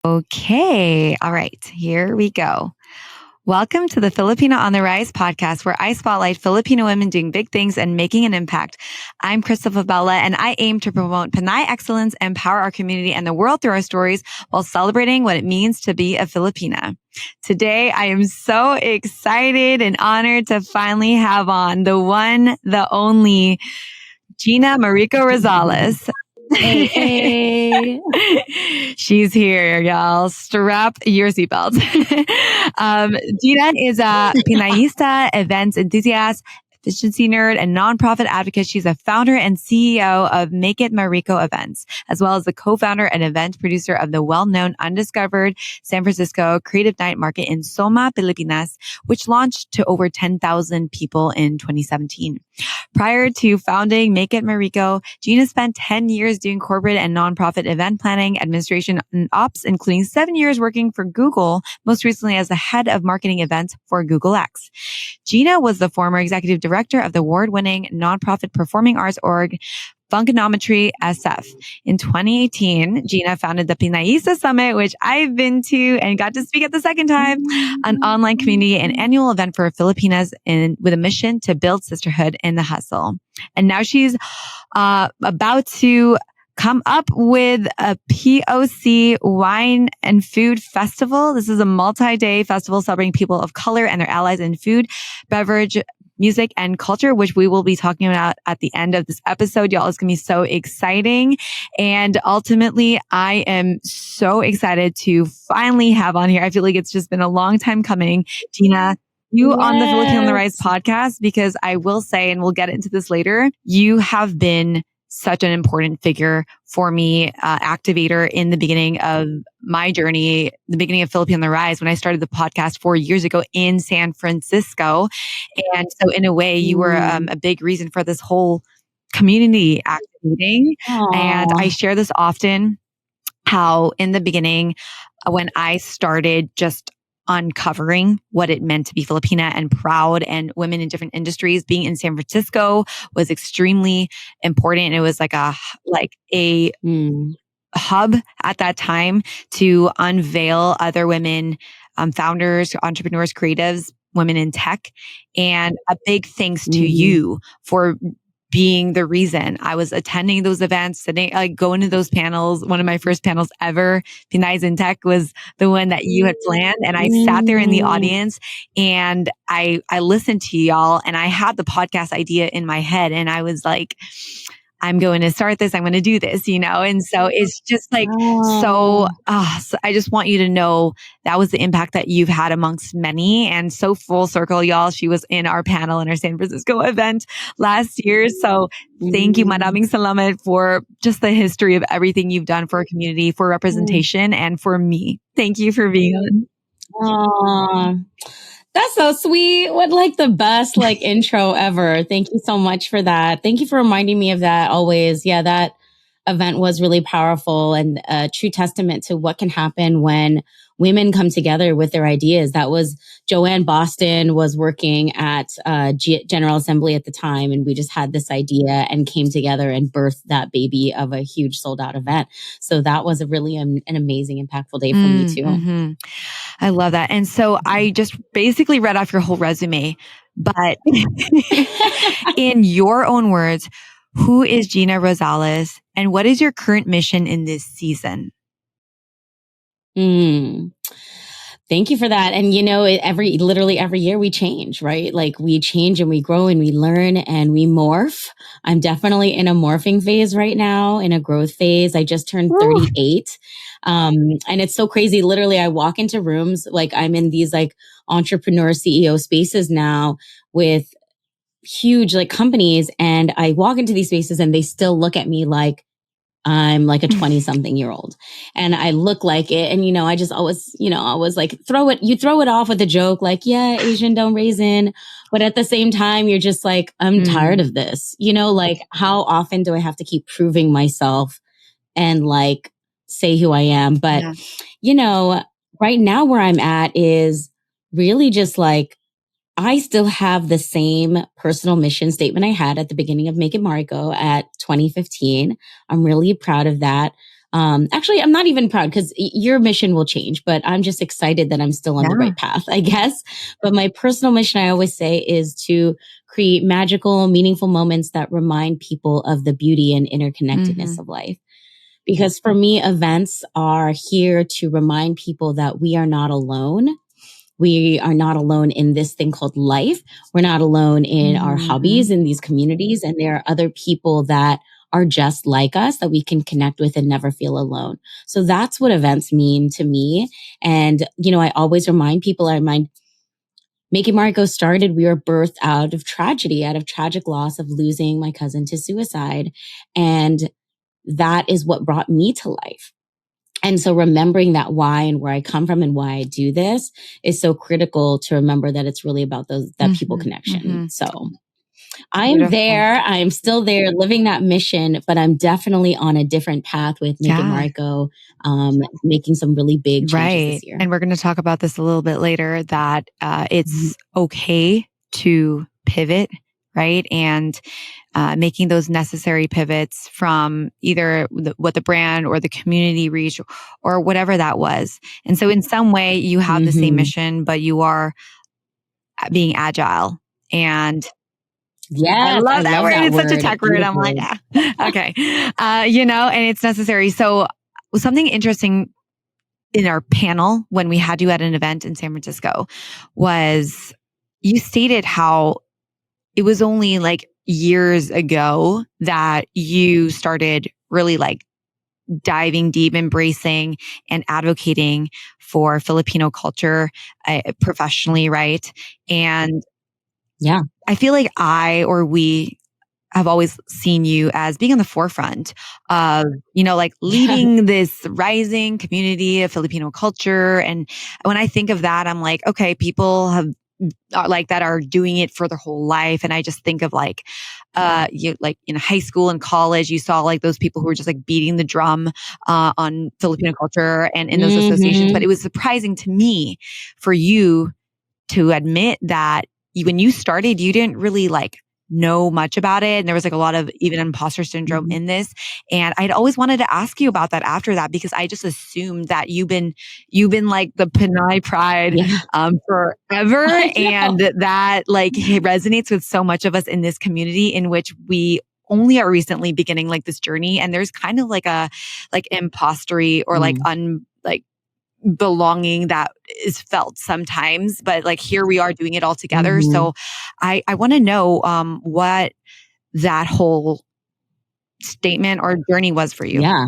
Okay. All right. Here we go. Welcome to the Filipino on the Rise podcast, where I spotlight Filipino women doing big things and making an impact. I'm Christopher Bella, and I aim to promote Pinay excellence, empower our community and the world through our stories while celebrating what it means to be a Filipina. Today, I am so excited and honored to finally have on the one, the only Gina Mariko Rosales. Hey. She's here, y'all. Strap your seatbelts. Gina is a Pinayista, events enthusiast, efficiency nerd, and nonprofit advocate. She's a founder and CEO of Make It Mariko events, as well as the co-founder and event producer of the well-known Undiscovered San Francisco Creative Night Market in Soma, Pilipinas, which launched to over 10,000 people in 2017. Prior to founding Make It Mariko, Gina spent 10 years doing corporate and nonprofit event planning, administration, and ops, including 7 years working for Google, most recently as the head of marketing events for Google X. Gina was the former executive director of the award-winning nonprofit performing arts org, Funkonometry SF. In 2018, Gina founded the Pinayista Summit, which I've been to and got to speak at the second time, an online community and annual event for Filipinas with a mission to build sisterhood in the hustle. And now she's about to come up with a POC wine and food festival. This is a multi-day festival celebrating people of color and their allies in food, beverage, music, and culture, which we will be talking about at the end of this episode. Y'all, it's going to be so exciting. And ultimately, I am so excited to finally have on here. I feel like it's just been a long time coming. Gina, you on the Filipino on the Rise podcast, because I will say, and we'll get into this later, you have been such an important figure for me, activator in the beginning of my journey, the beginning of Filipino on the Rise, when I started the podcast 4 years ago in San Francisco. And so in a way, you were a big reason for this whole community activating. Aww. And I share this often, how in the beginning, when I started just uncovering what it meant to be Filipina and proud and women in different industries, being in San Francisco was extremely important. It was like a hub at that time to unveil other women, founders, entrepreneurs, creatives, women in tech. And a big thanks to you for being the reason I was attending those events, going to those panels. One of my first panels ever, Pinays in Tech, was the one that you had planned. And I sat there in the audience and I listened to y'all, and I had the podcast idea in my head, and I was like, I'm going to start this. I'm going to do this, And so it's just like, so I just want you to know that was the impact that you've had amongst many. And so full circle, y'all. She was in our panel in our San Francisco event last year. So thank you, maraming salamat, for just the history of everything you've done for our community, for representation, and for me. Thank you for being on. That's so sweet. What the best intro ever. Thank you so much for that. Thank you for reminding me of that always. Yeah, that event was really powerful and a true testament to what can happen when women come together with their ideas. That was Joanne Boston was working at General Assembly at the time, and we just had this idea and came together and birthed that baby of a huge sold out event. So that was a really an amazing, impactful day for me too. Mm-hmm. I love that. And so I just basically read off your whole resume, but in your own words, who is Gina Rosales and what is your current mission in this season? Thank you for that. And literally every year we change, right? We change and we grow and we learn and we morph. I'm definitely in a morphing phase right now, in a growth phase. I just turned 38. And it's so crazy. Literally, I walk into rooms, I'm in these entrepreneur CEO spaces now with huge companies, and I walk into these spaces and they still look at me like I'm a 20-something-year-old, and I look like it. And, I just always, always throw it off with a joke, yeah, Asian don't raisin. But at the same time, you're just I'm tired of this, how often do I have to keep proving myself and say who I am? But, right now where I'm at is really just I still have the same personal mission statement I had at the beginning of Make It Mariko at 2015. I'm really proud of that. Actually, I'm not even proud because your mission will change, but I'm just excited that I'm still on the right path, I guess. But my personal mission, I always say, is to create magical, meaningful moments that remind people of the beauty and interconnectedness of life. Because for me, events are here to remind people that we are not alone. We are not alone in this thing called life. We're not alone in our hobbies in these communities. And there are other people that are just like us that we can connect with and never feel alone. So that's what events mean to me. And, I always remind people, Make It Mariko started, we were birthed out of tragedy, out of tragic loss of losing my cousin to suicide. And that is what brought me to life. And so remembering that why and where I come from and why I do this is so critical to remember that it's really about that people connection. So I'm there. I'm still there living that mission, but I'm definitely on a different path with Make It Mariko, making some really big changes this year. And we're going to talk about this a little bit later, that it's okay to pivot, right? And making those necessary pivots from either what the brand or the community reach or whatever that was. And so in some way you have the same mission, but you are being agile. And I love that word. It's such a tech word. I'm like, okay. And it's necessary. So something interesting in our panel when we had you at an event in San Francisco was you stated how it was only like years ago that you started really like diving deep, embracing and advocating for Filipino culture professionally, right? And I feel like we have always seen you as being on the forefront of, like leading this rising community of Filipino culture. And when I think of that, I'm like, okay, people are doing it for their whole life. And I just think of like in high school and college, you saw like those people who were just like beating the drum on Filipino culture and in those associations. But it was surprising to me for you to admit that when you started, you didn't really like know much about it. And there was like a lot of even imposter syndrome in this. And I'd always wanted to ask you about that after that, because I just assumed that you've been like the Pinay pride forever. And that like resonates with so much of us in this community in which we only are recently beginning like this journey. And there's kind of like a impostery or like belonging that is felt sometimes, but like here we are doing it all together. So I want to know what that whole statement or journey was for you. Yeah.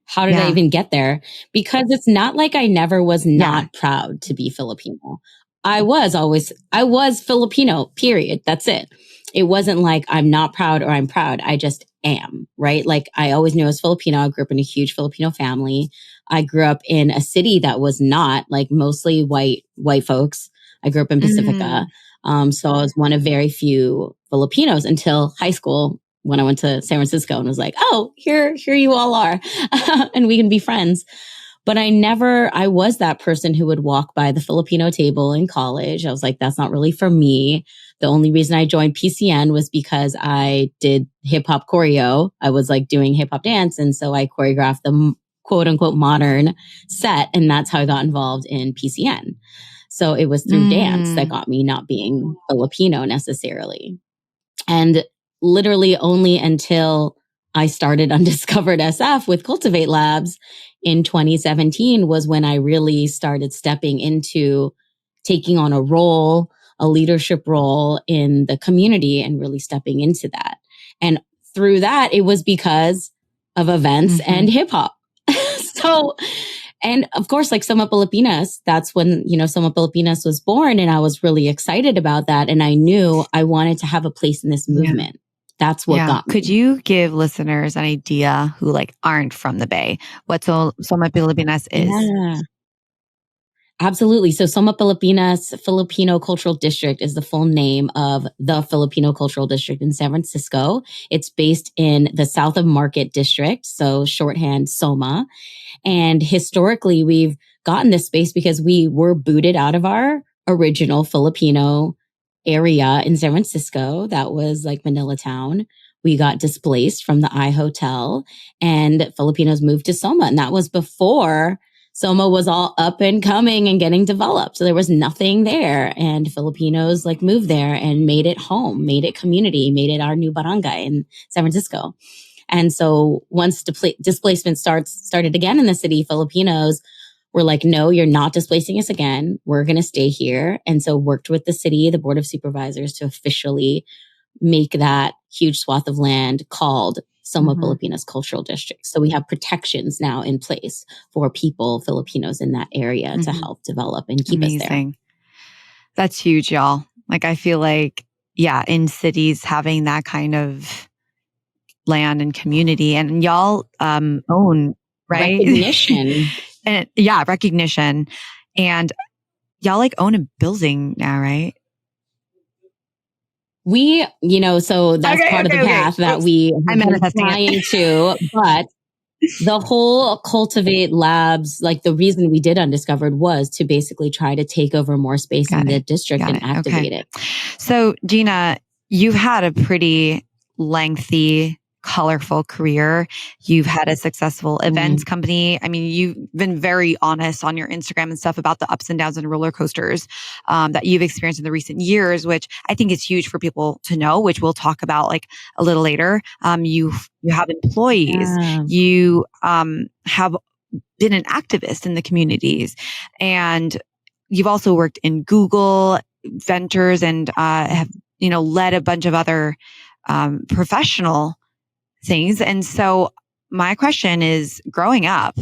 How did I even get there? Because it's not like I never was not proud to be Filipino. I was Filipino, period. That's it. It wasn't like I'm not proud or I'm proud. I just am, right? Like I always knew I was Filipino. I grew up in a huge Filipino family. I grew up in a city that was not like mostly white folks. I grew up in Pacifica. So I was one of very few Filipinos until high school when I went to San Francisco and was like, oh, here you all are. And we can be friends. But I was that person who would walk by the Filipino table in college. I was like, that's not really for me. The only reason I joined PCN was because I did hip hop choreo. I was like doing hip hop dance. And so I choreographed the quote unquote modern set. And that's how I got involved in PCN. So it was through dance that got me not being Filipino necessarily. And literally only until I started Undiscovered SF with Cultivate Labs in 2017 was when I really started stepping into taking on a leadership role in the community and really stepping into that. And through that, it was because of events and hip hop. So, and of course, like Soma Pilipinas, that's when, Soma Pilipinas was born, and I was really excited about that. And I knew I wanted to have a place in this movement. That's what got me. Could you give listeners an idea who like aren't from the Bay what Soma Pilipinas is? Yeah. Absolutely. So Soma Pilipinas Filipino Cultural District is the full name of the Filipino Cultural District in San Francisco. It's based in the South of Market District, so shorthand Soma. And historically, we've gotten this space because we were booted out of our original Filipino area in San Francisco. That was like Manila town. we got displaced from the I Hotel and Filipinos moved to Soma. And that was before Soma was all up and coming and getting developed. So there was nothing there. And Filipinos like moved there and made it home, made it community, made it our new barangay in San Francisco. And so once displacement started again in the city, Filipinos were like, no, you're not displacing us again. We're going to stay here. And so worked with the city, the Board of Supervisors, to officially make that huge swath of land called Soma Filipinas Cultural District. So we have protections now in place for people, Filipinos in that area to help develop and keep us there. That's huge, y'all. Like, I feel like, yeah, in cities having that kind of land and community, and y'all own, right? Recognition. And recognition. And y'all like own a building now, right? We, so that's part of the path that we are trying to, but the whole Cultivate Labs, like the reason we did Undiscovered was to basically try to take over more space in the district and activate it. So Gina, you've had a pretty lengthy, colorful career. You've had a successful events company. I mean, you've been very honest on your Instagram and stuff about the ups and downs and roller coasters that you've experienced in the recent years, which I think is huge for people to know, which we'll talk about like a little later. You have employees. You have been an activist in the communities, and you've also worked in Google Ventures and have led a bunch of other professional things. And so my question is, growing up,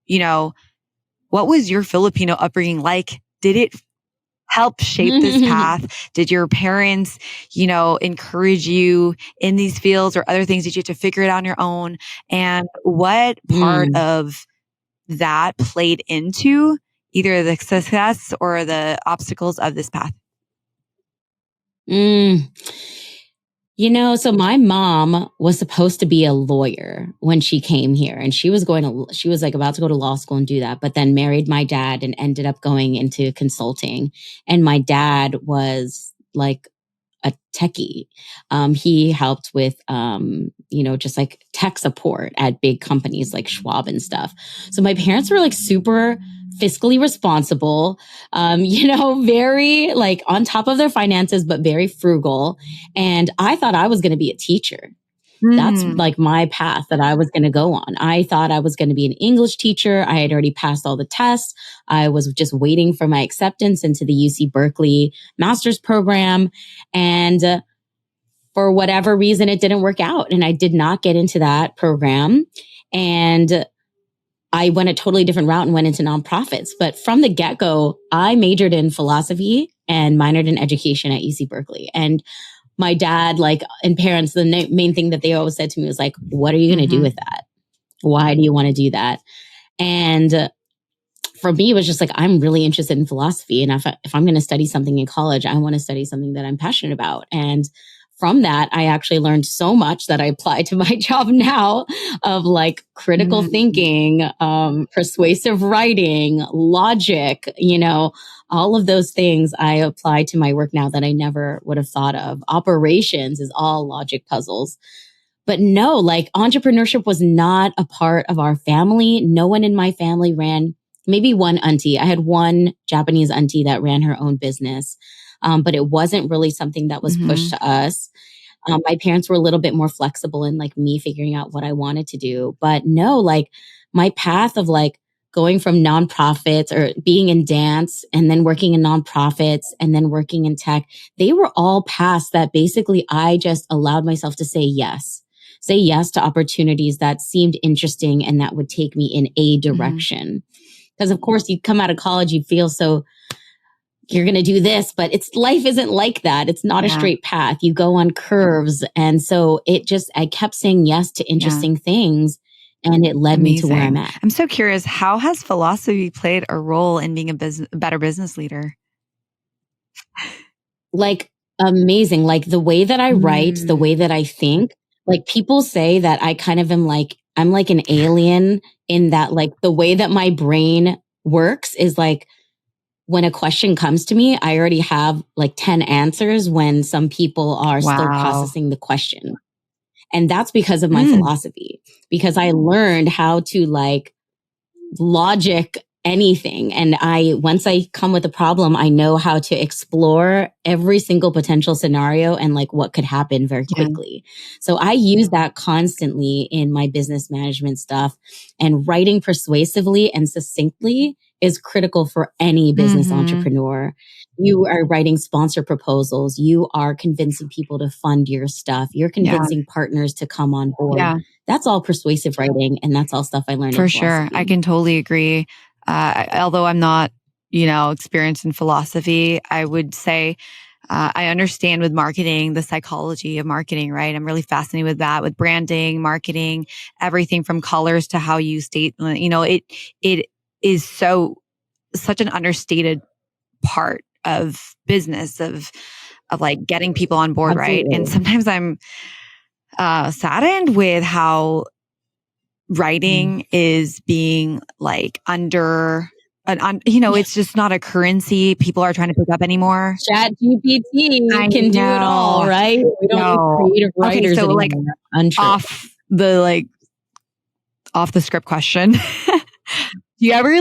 what was your Filipino upbringing like? Did it help shape this path? Did your parents, encourage you in these fields or other things? Did you have to figure it out on your own? And what part of that played into either the success or the obstacles of this path? So my mom was supposed to be a lawyer when she came here, and she was like about to go to law school and do that, but then married my dad and ended up going into consulting. And my dad was like a techie. He helped with, just like tech support at big companies like Schwab and stuff. So my parents were like super fiscally responsible, very like on top of their finances, but very frugal. And I thought I was going to be a teacher. That's like my path that I was going to go on. I thought I was going to be an English teacher. I had already passed all the tests. I was just waiting for my acceptance into the UC Berkeley master's program. And for whatever reason, it didn't work out. And I did not get into that program. And I went a totally different route and went into nonprofits. But from the get-go, I majored in philosophy and minored in education at UC Berkeley. And my dad, and parents, the main thing that they always said to me was like, what are you going to do with that? Why do you want to do that? And for me, it was just like, I'm really interested in philosophy. And if I'm going to study something in college, I want to study something that I'm passionate about. And from that, I actually learned so much that I apply to my job now of like critical thinking, persuasive writing, logic, all of those things I apply to my work now that I never would have thought of. Operations is all logic puzzles. But no, like entrepreneurship was not a part of our family. No one in my family ran, maybe one auntie. I had one Japanese auntie that ran her own business. But it wasn't really something that was pushed to us. My parents were a little bit more flexible in like me figuring out what I wanted to do. But no, like my path of like going from nonprofits or being in dance and then working in nonprofits and then working in tech, they were all paths that basically I just allowed myself to say yes to opportunities that seemed interesting and that would take me in a direction. Because of course you come out of college, you feel so you're going to do this, but life isn't like that. It's not a straight path. You go on curves. And so I kept saying yes to interesting things, and it led me to where I'm at. I'm so curious, how has philosophy played a role in being a better business leader? Like amazing. Like the way that I write, the way that I think, like people say that I kind of am like, I'm like an alien in that like the way that my brain works is like, when a question comes to me, I already have like 10 answers when some people are still processing the question. And that's because of my philosophy, because I learned how to like logic anything. And once I come with a problem, I know how to explore every single potential scenario and like what could happen very quickly. So I use that constantly in my business management stuff, and writing persuasively and succinctly is critical for any business entrepreneur. You are writing sponsor proposals. You are convincing people to fund your stuff. You're convincing partners to come on board. That's all persuasive writing. And that's all stuff I learned. For sure. I can totally agree. Although I'm not, experienced in philosophy, I would say I understand with marketing, the psychology of marketing, right? I'm really fascinated with that, with branding, marketing, everything from colors to how you state, it is such an understated part of business, of like getting people on board, right? And sometimes I'm saddened with how writing is being like under it's just not a currency people are trying to pick up anymore. Chat GPT can do it all, right? We don't need creative writers so anymore. Off the script question. Do you ever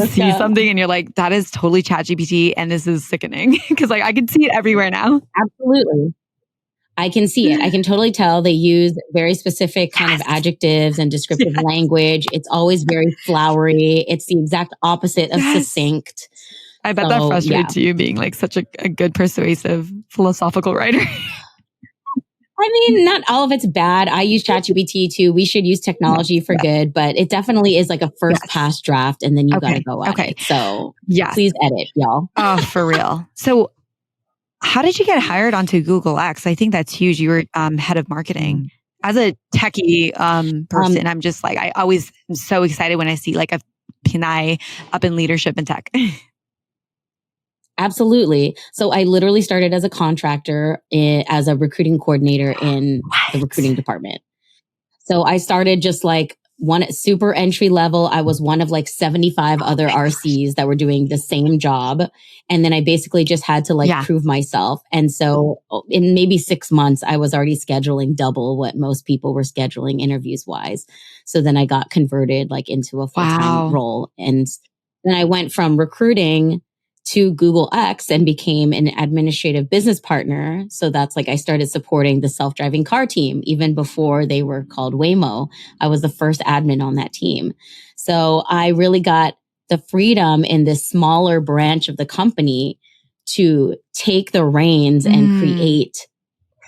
see something and you're like, that is totally ChatGPT and this is sickening? Because like I can see it everywhere now. Absolutely. I can see it. I can totally tell they use very specific kind of adjectives and descriptive language. It's always very flowery. It's the exact opposite of succinct. I bet that frustrates you being like such a good, persuasive, philosophical writer. I mean, not all of it's bad. I use ChatGPT too. We should use technology for good, but it definitely is like a first pass draft and then you got to go at it. So please edit, y'all. Oh, for real. So how did you get hired onto Google X? I think that's huge. You were head of marketing. As a techie person, I'm just like, I always am so excited when I see like a Pinay up in leadership and tech. Absolutely. So I literally started as a contractor as a recruiting coordinator in the recruiting department. So I started just like one super entry level. I was one of like 75 other RCs that were doing the same job. And then I basically just had to like prove myself. And so in maybe 6 months, I was already scheduling double what most people were scheduling interviews wise. So then I got converted like into a full-time role. And then I went from recruiting to Google X and became an administrative business partner. So that's like I started supporting the self-driving car team even before they were called Waymo. I was the first admin on that team. So I really got the freedom in this smaller branch of the company to take the reins and create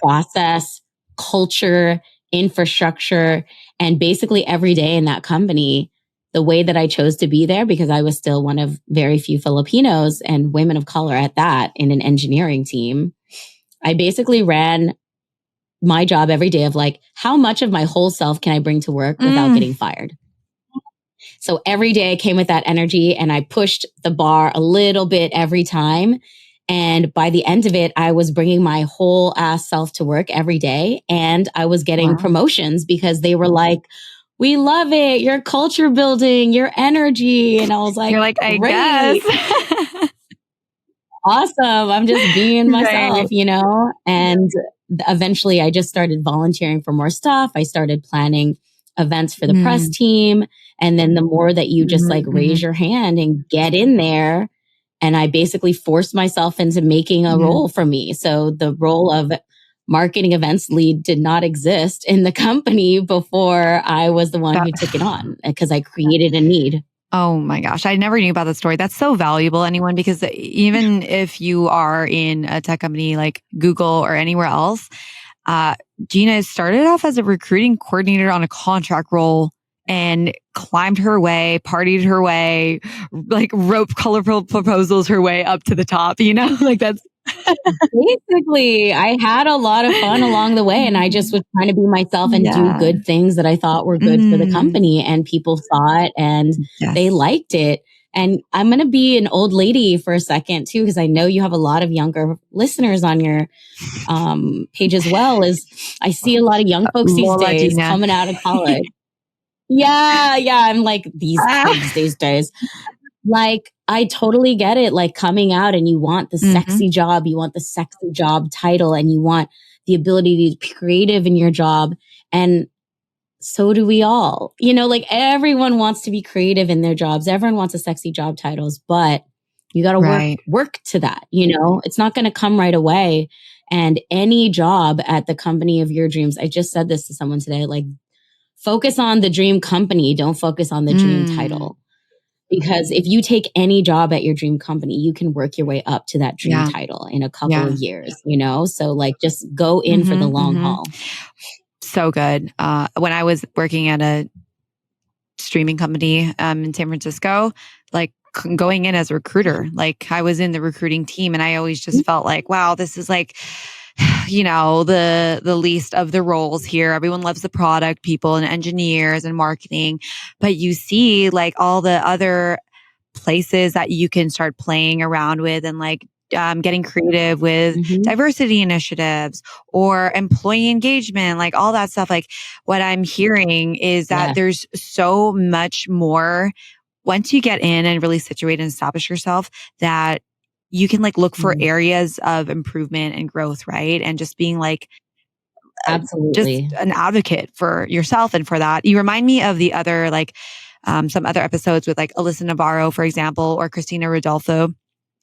process, culture, infrastructure, and basically every day in that company, the way that I chose to be there, because I was still one of very few Filipinos and women of color at that in an engineering team. I basically ran my job every day of like, how much of my whole self can I bring to work without getting fired? So every day I came with that energy and I pushed the bar a little bit every time. And by the end of it, I was bringing my whole ass self to work every day. And I was getting promotions because they were like, we love it. Your culture building, your energy. And I was like, you're like, I guess. Awesome. I'm just being myself, And eventually I just started volunteering for more stuff. I started planning events for the press team. And then the more that you just like raise your hand and get in there, and I basically forced myself into making a role for me. So the role of marketing events lead did not exist in the company before I was the one who took it on because I created a need. Oh my gosh. I never knew about that story. That's so valuable, anyone, because even if you are in a tech company like Google or anywhere else, Gina started off as a recruiting coordinator on a contract role and climbed her way, partied her way, like wrote colorful proposals her way up to the top, like that's basically, I had a lot of fun along the way and I just was trying to be myself and do good things that I thought were good for the company, and people saw it and they liked it. And I'm going to be an old lady for a second too, because I know you have a lot of younger listeners on your page as well. Is I see a lot of young folks these days coming out of college. I'm like these kids these days. Like, I totally get it. Like coming out and you want the sexy job, you want the sexy job title, and you want the ability to be creative in your job. And so do we all. You know, like everyone wants to be creative in their jobs. Everyone wants a sexy job titles, but you got to work to that. You know, it's not going to come right away. And any job at the company of your dreams, I just said this to someone today, like focus on the dream company. Don't focus on the dream title. Because if you take any job at your dream company, you can work your way up to that dream title in a couple of years, you know? So like just go in for the long haul. So good. When I was working at a streaming company in San Francisco, like going in as a recruiter, like I was in the recruiting team and I always just felt like, wow, this is like, you know, the least of the roles here. Everyone loves the product people and engineers and marketing, but you see like all the other places that you can start playing around with and like getting creative with diversity initiatives or employee engagement, like all that stuff. Like what I'm hearing is that there's so much more once you get in and really situate and establish yourself that you can like look for areas of improvement and growth, right? And just being like, absolutely, just an advocate for yourself and for that. You remind me of the other, like some other episodes with like Alyssa Navarro, for example, or Christina Rodolfo.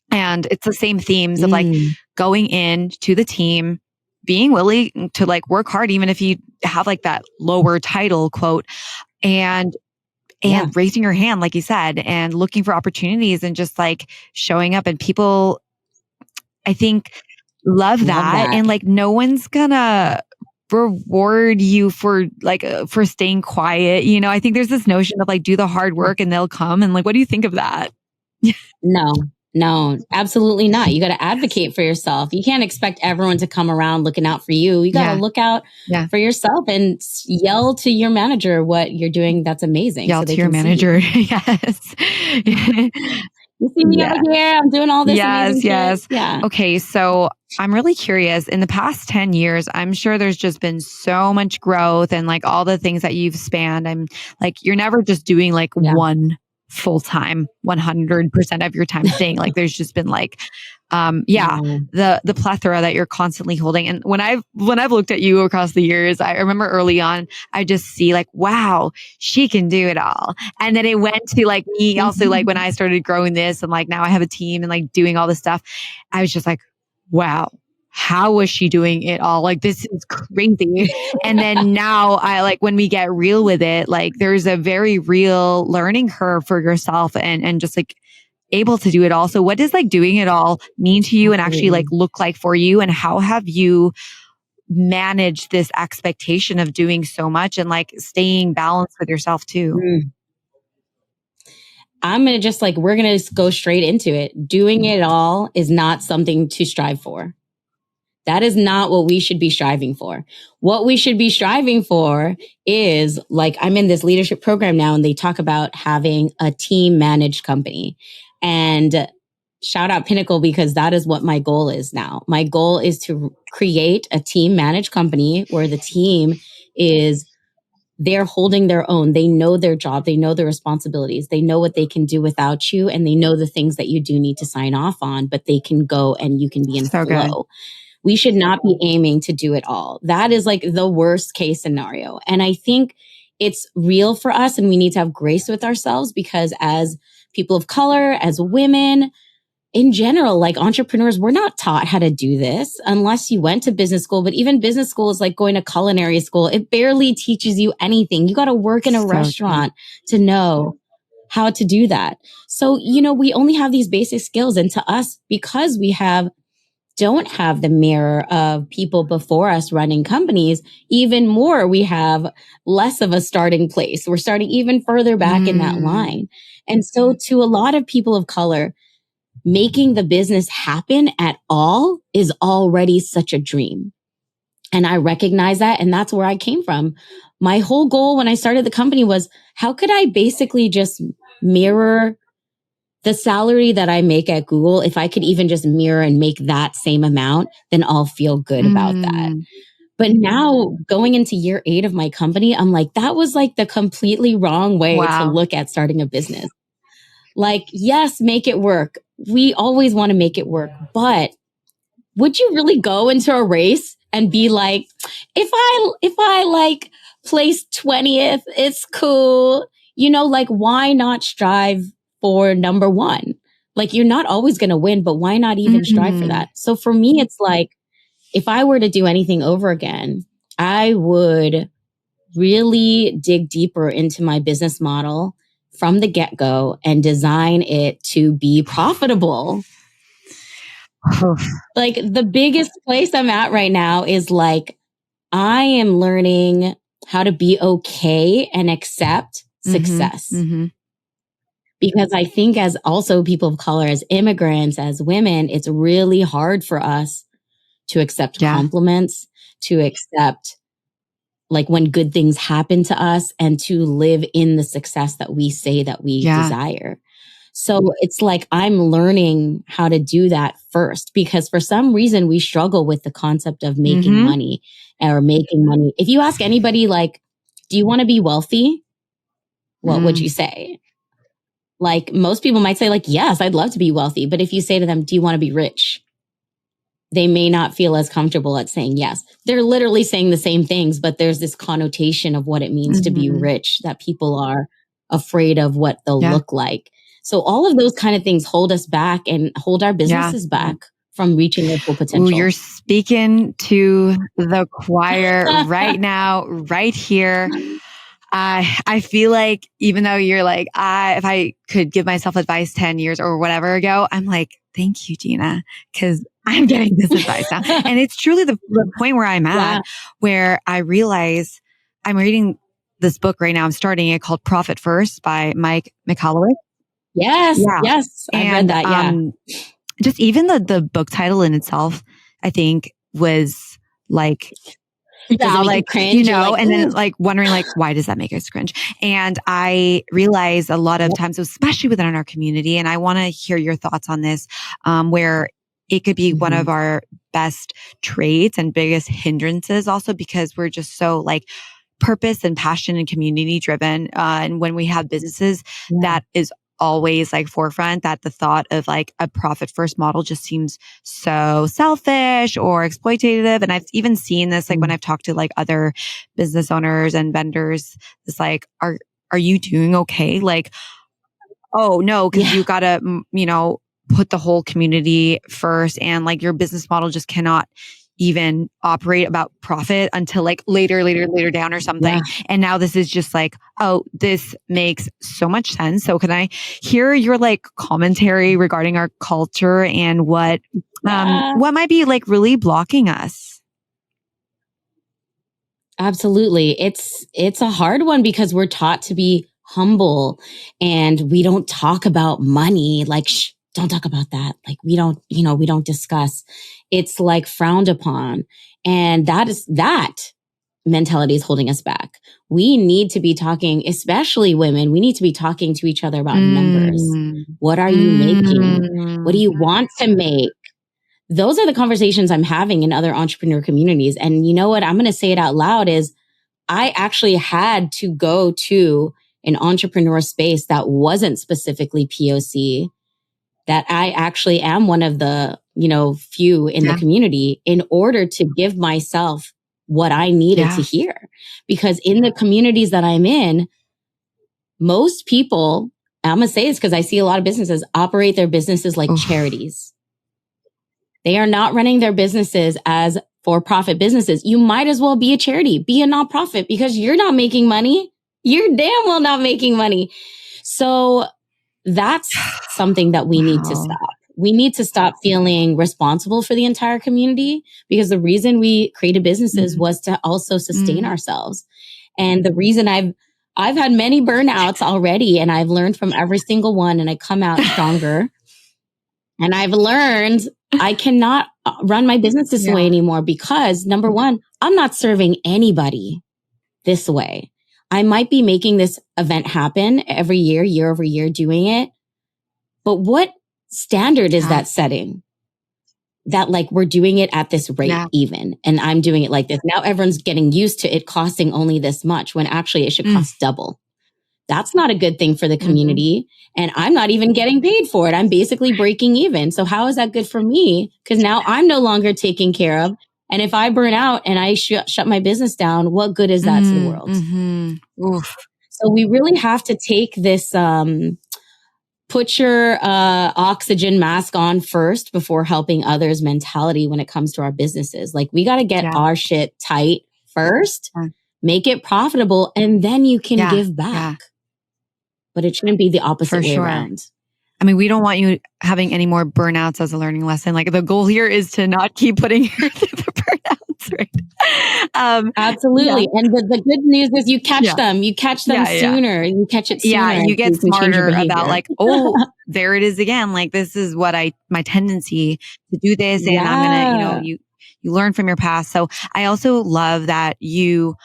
And it's the same themes of like going in to the team, being willing to like work hard, even if you have like that lower title quote, and raising your hand, like you said, and looking for opportunities and just like showing up. And people, I think, love that. And like, no one's gonna reward you for like, for staying quiet. You know, I think there's this notion of like, do the hard work and they'll come. And like, what do you think of that? No, absolutely not. You got to advocate for yourself. You can't expect everyone to come around looking out for you. You got to look out for yourself and yell to your manager what you're doing. That's amazing. Yell to your manager. Yes. You see me over here. I'm doing all this amazing shit. Yeah. Okay. So I'm really curious. In the past 10 years, I'm sure there's just been so much growth and like all the things that you've spanned. I'm like, you're never just doing like one full-time 100% of your time thing. Like there's just been like the plethora that you're constantly holding. And when I've looked at you across the years, I remember early on I just see like, wow, she can do it all. And then it went to like me also, like when I started growing this and like now I have a team and like doing all this stuff, I was just like, wow, how was she doing it all? Like, this is crazy. And then now I like, when we get real with it, like there's a very real learning curve for yourself and just like able to do it all. So what does like doing it all mean to you and actually like look like for you? And how have you managed this expectation of doing so much and like staying balanced with yourself too? I'm going to just like, we're going to go straight into it. Doing it all is not something to strive for. That is not what we should be striving for. What we should be striving for is like, I'm in this leadership program now and they talk about having a team managed company. And shout out Pinnacle because that is what my goal is now. My goal is to create a team managed company where the team is, they're holding their own. They know their job. They know their responsibilities. They know what they can do without you. And they know the things that you do need to sign off on, but they can go and you can be in flow. Good. We should not be aiming to do it all. That is like the worst case scenario. And I think it's real for us and we need to have grace with ourselves because as people of color, as women, in general, like entrepreneurs, we're not taught how to do this unless you went to business school. But even business school is like going to culinary school. It barely teaches you anything. You got to work in a restaurant to know how to do that. So, you know, we only have these basic skills. And to us, because we don't have the mirror of people before us running companies, even more, we have less of a starting place. We're starting even further back in that line. And so to a lot of people of color, making the business happen at all is already such a dream. And I recognize that. And that's where I came from. My whole goal when I started the company was, how could I basically just mirror the salary that I make at Google? If I could even just mirror and make that same amount, then I'll feel good about that. But now going into year 8 of my company, I'm like, that was like the completely wrong way to look at starting a business. Like, yes, make it work. We always want to make it work. But would you really go into a race and be like, if I like place 20th, it's cool. You know, like, why not strive for number one? Like, you're not always going to win, but why not even strive for that? So for me, it's like, if I were to do anything over again, I would really dig deeper into my business model from the get-go and design it to be profitable. Like, the biggest place I'm at right now is like, I am learning how to be okay and accept success. Because I think, as also people of color, as immigrants, as women, it's really hard for us to accept compliments, to accept like when good things happen to us, and to live in the success that we say that we desire. So it's like, I'm learning how to do that first, because for some reason we struggle with the concept of making money or making money. If you ask anybody, like, do you want to be wealthy? What would you say? Like, most people might say, like, yes, I'd love to be wealthy. But if you say to them, do you want to be rich? They may not feel as comfortable at saying yes. They're literally saying the same things, but there's this connotation of what it means to be rich that people are afraid of what they'll look like. So all of those kind of things hold us back and hold our businesses back from reaching their full potential. Ooh, you're speaking to the choir right now, right here. I feel like, even though you're like, if I could give myself advice 10 years or whatever ago, I'm like, thank you, Gina, because I'm getting this advice now. And it's truly the point where I'm at, where I realize I'm reading this book right now. I'm starting it, called Profit First by Mike McCalloway. Yes. I read that. Just even the book title in itself, I think, was like, like, cringe, you know, like, and then like wondering, like, why does that make us cringe? And I realize a lot of times, especially within our community, and I want to hear your thoughts on this, where it could be one of our best traits and biggest hindrances also, because we're just so like purpose and passion and community driven. And when we have businesses, that is always like forefront, that the thought of like a profit first model just seems so selfish or exploitative. And I've even seen this, like when I've talked to like other business owners and vendors, it's like, are you doing okay? Like, oh no, because you gotta, you know, put the whole community first, and like your business model just cannot even operate about profit until like later down or something. And now this is just like, oh, this makes so much sense. So can I hear your like commentary regarding our culture and what might be like really blocking us? Absolutely. It's a hard one, because we're taught to be humble, and we don't talk about money. Like, don't talk about that. Like, we don't discuss. It's like frowned upon. And that mentality is holding us back. We need to be talking, especially women, we need to be talking to each other about numbers. What are you making? What do you want to make? Those are the conversations I'm having in other entrepreneur communities. And you know what? I'm going to say it out loud, is I actually had to go to an entrepreneur space that wasn't specifically POC, that I actually am one of the, few in the community, in order to give myself what I needed to hear. Because in the communities that I'm in, most people, I'm going to say this because I see a lot of businesses operate their businesses like charities. They are not running their businesses as for-profit businesses. You might as well be a charity, be a nonprofit, because you're not making money. You're damn well not making money. So that's something that we need to stop. We need to stop feeling responsible for the entire community, because the reason we created businesses was to also sustain ourselves. And the reason I've had many burnouts already, and I've learned from every single one, and I come out stronger. And I've learned I cannot run my business this way anymore, because number one, I'm not serving anybody this way. I might be making this event happen every year over year, doing it. But what standard is that setting? That like we're doing it at this rate even, and I'm doing it like this. Now everyone's getting used to it costing only this much, when actually it should cost double. That's not a good thing for the community. And I'm not even getting paid for it. I'm basically breaking even. So how is that good for me? Because now I'm no longer taken care of. And if I burn out and I shut my business down, what good is that to the world? Oof. So we really have to take this, put your oxygen mask on first before helping others mentality when it comes to our businesses. Like we got to get our shit tight first, make it profitable, and then you can give back. But it shouldn't be the opposite way around. I mean, we don't want you having any more burnouts as a learning lesson. Like the goal here is to not keep putting you through the burnouts, right? Absolutely. Yeah. And the good news is you catch them. You catch them sooner. You catch it sooner. Yeah, you get smarter about like, oh, there it is again. Like this is what my tendency to do this, and I'm gonna, you learn from your past. So I also love that you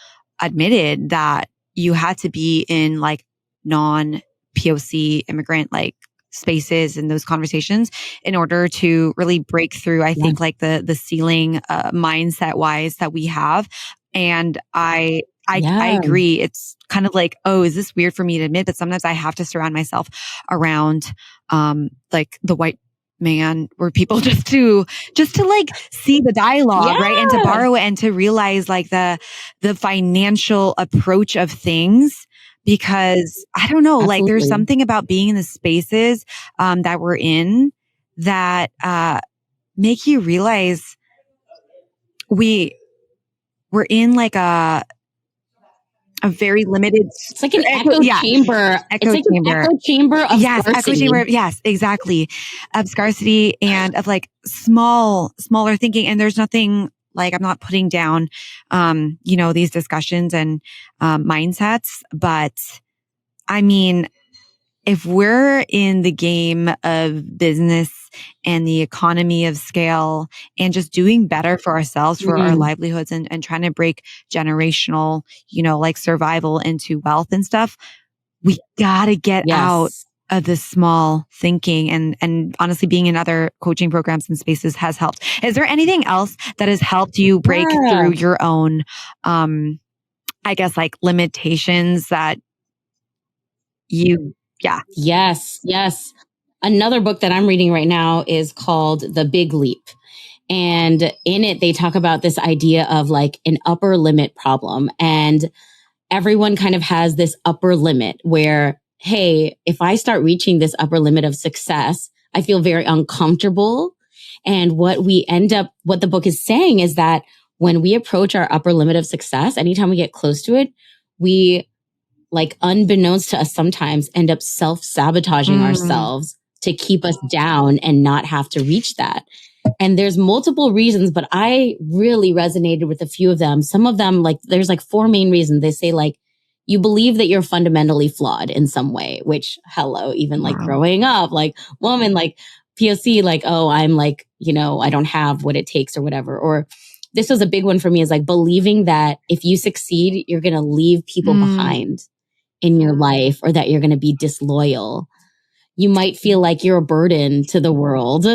admitted that you had to be in like non-POC immigrant like spaces and those conversations in order to really break through, I think, like the ceiling mindset wise that we have. And I agree. It's kind of like, oh, is this weird for me to admit? But sometimes I have to surround myself around like the white man or people just to like see the dialogue, right? And to borrow it and to realize like the financial approach of things. Because I don't know, like there's something about being in the spaces that we're in that make you realize we're in like a very limited. It's like an echo chamber. It's like an echo chamber of scarcity. Echo chamber. Yes, exactly. Of scarcity and of like smaller thinking. And there's nothing. Like I'm not putting down, these discussions and mindsets, but I mean, if we're in the game of business and the economy of scale and just doing better for ourselves, for our livelihoods and trying to break generational, like survival into wealth and stuff, we gotta get out of this small thinking and honestly being in other coaching programs and spaces has helped. Is there anything else that has helped you break through your own, I guess like limitations that you, Yes. Another book that I'm reading right now is called The Big Leap. And in it, they talk about this idea of like an upper limit problem. And everyone kind of has this upper limit where, hey, if I start reaching this upper limit of success, I feel very uncomfortable. And what the book is saying is that when we approach our upper limit of success, anytime we get close to it, we like unbeknownst to us sometimes end up self-sabotaging ourselves to keep us down and not have to reach that. And there's multiple reasons, but I really resonated with a few of them. Some of them, like there's like 4 main reasons. They say like, you believe that you're fundamentally flawed in some way, which even like growing up, like woman, like POC, like, oh, I'm like, I don't have what it takes or whatever. Or this was a big one for me, is like believing that if you succeed, you're going to leave people behind in your life, or that you're going to be disloyal. You might feel like you're a burden to the world,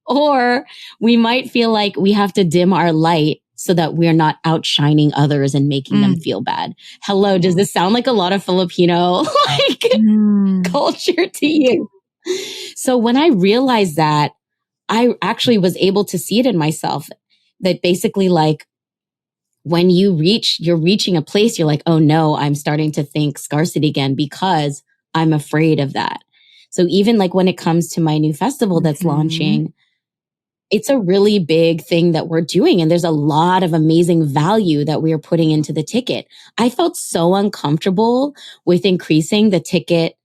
or we might feel like we have to dim our light so that we're not outshining others and making them feel bad. Hello, does this sound like a lot of Filipino culture to you? So when I realized that, I actually was able to see it in myself, that basically like when you're reaching a place, you're like, oh no, I'm starting to think scarcity again because I'm afraid of that. So even like when it comes to my new festival that's launching, it's a really big thing that we're doing. And there's a lot of amazing value that we are putting into the ticket. I felt so uncomfortable with increasing the ticket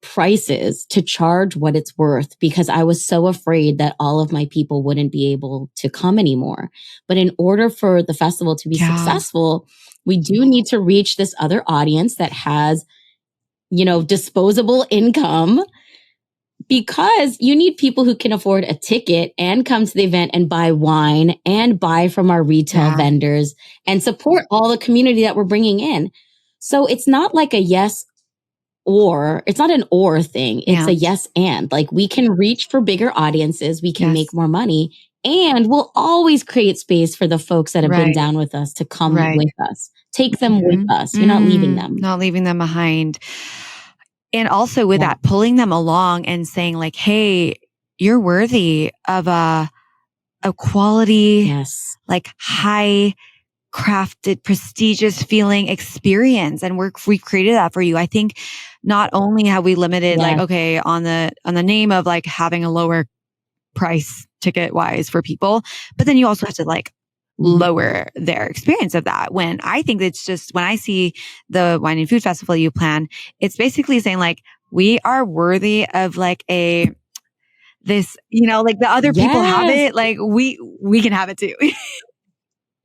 prices to charge what it's worth because I was so afraid that all of my people wouldn't be able to come anymore. But in order for the festival to be successful, we do need to reach this other audience that has, disposable income, because you need people who can afford a ticket and come to the event and buy wine and buy from our retail vendors and support all the community that we're bringing in. So it's not like a yes or, it's not an or thing. It's a yes and. Like we can reach for bigger audiences, we can make more money, and we'll always create space for the folks that have been down with us to come with us. Take them with us. You're not leaving them. Not leaving them behind. And also with that, pulling them along and saying like, hey, you're worthy of a a quality, Yes. like high crafted, prestigious feeling experience. And we created that for you. I think not only have we limited like, Yes. okay, on the name of like having a lower price ticket wise for people, but then you also have to like lower their experience of that. When I think it's just, when I see the wine and food festival you plan, it's basically saying like, we are worthy of like this, like the other people have Yes. it, like we can have it too.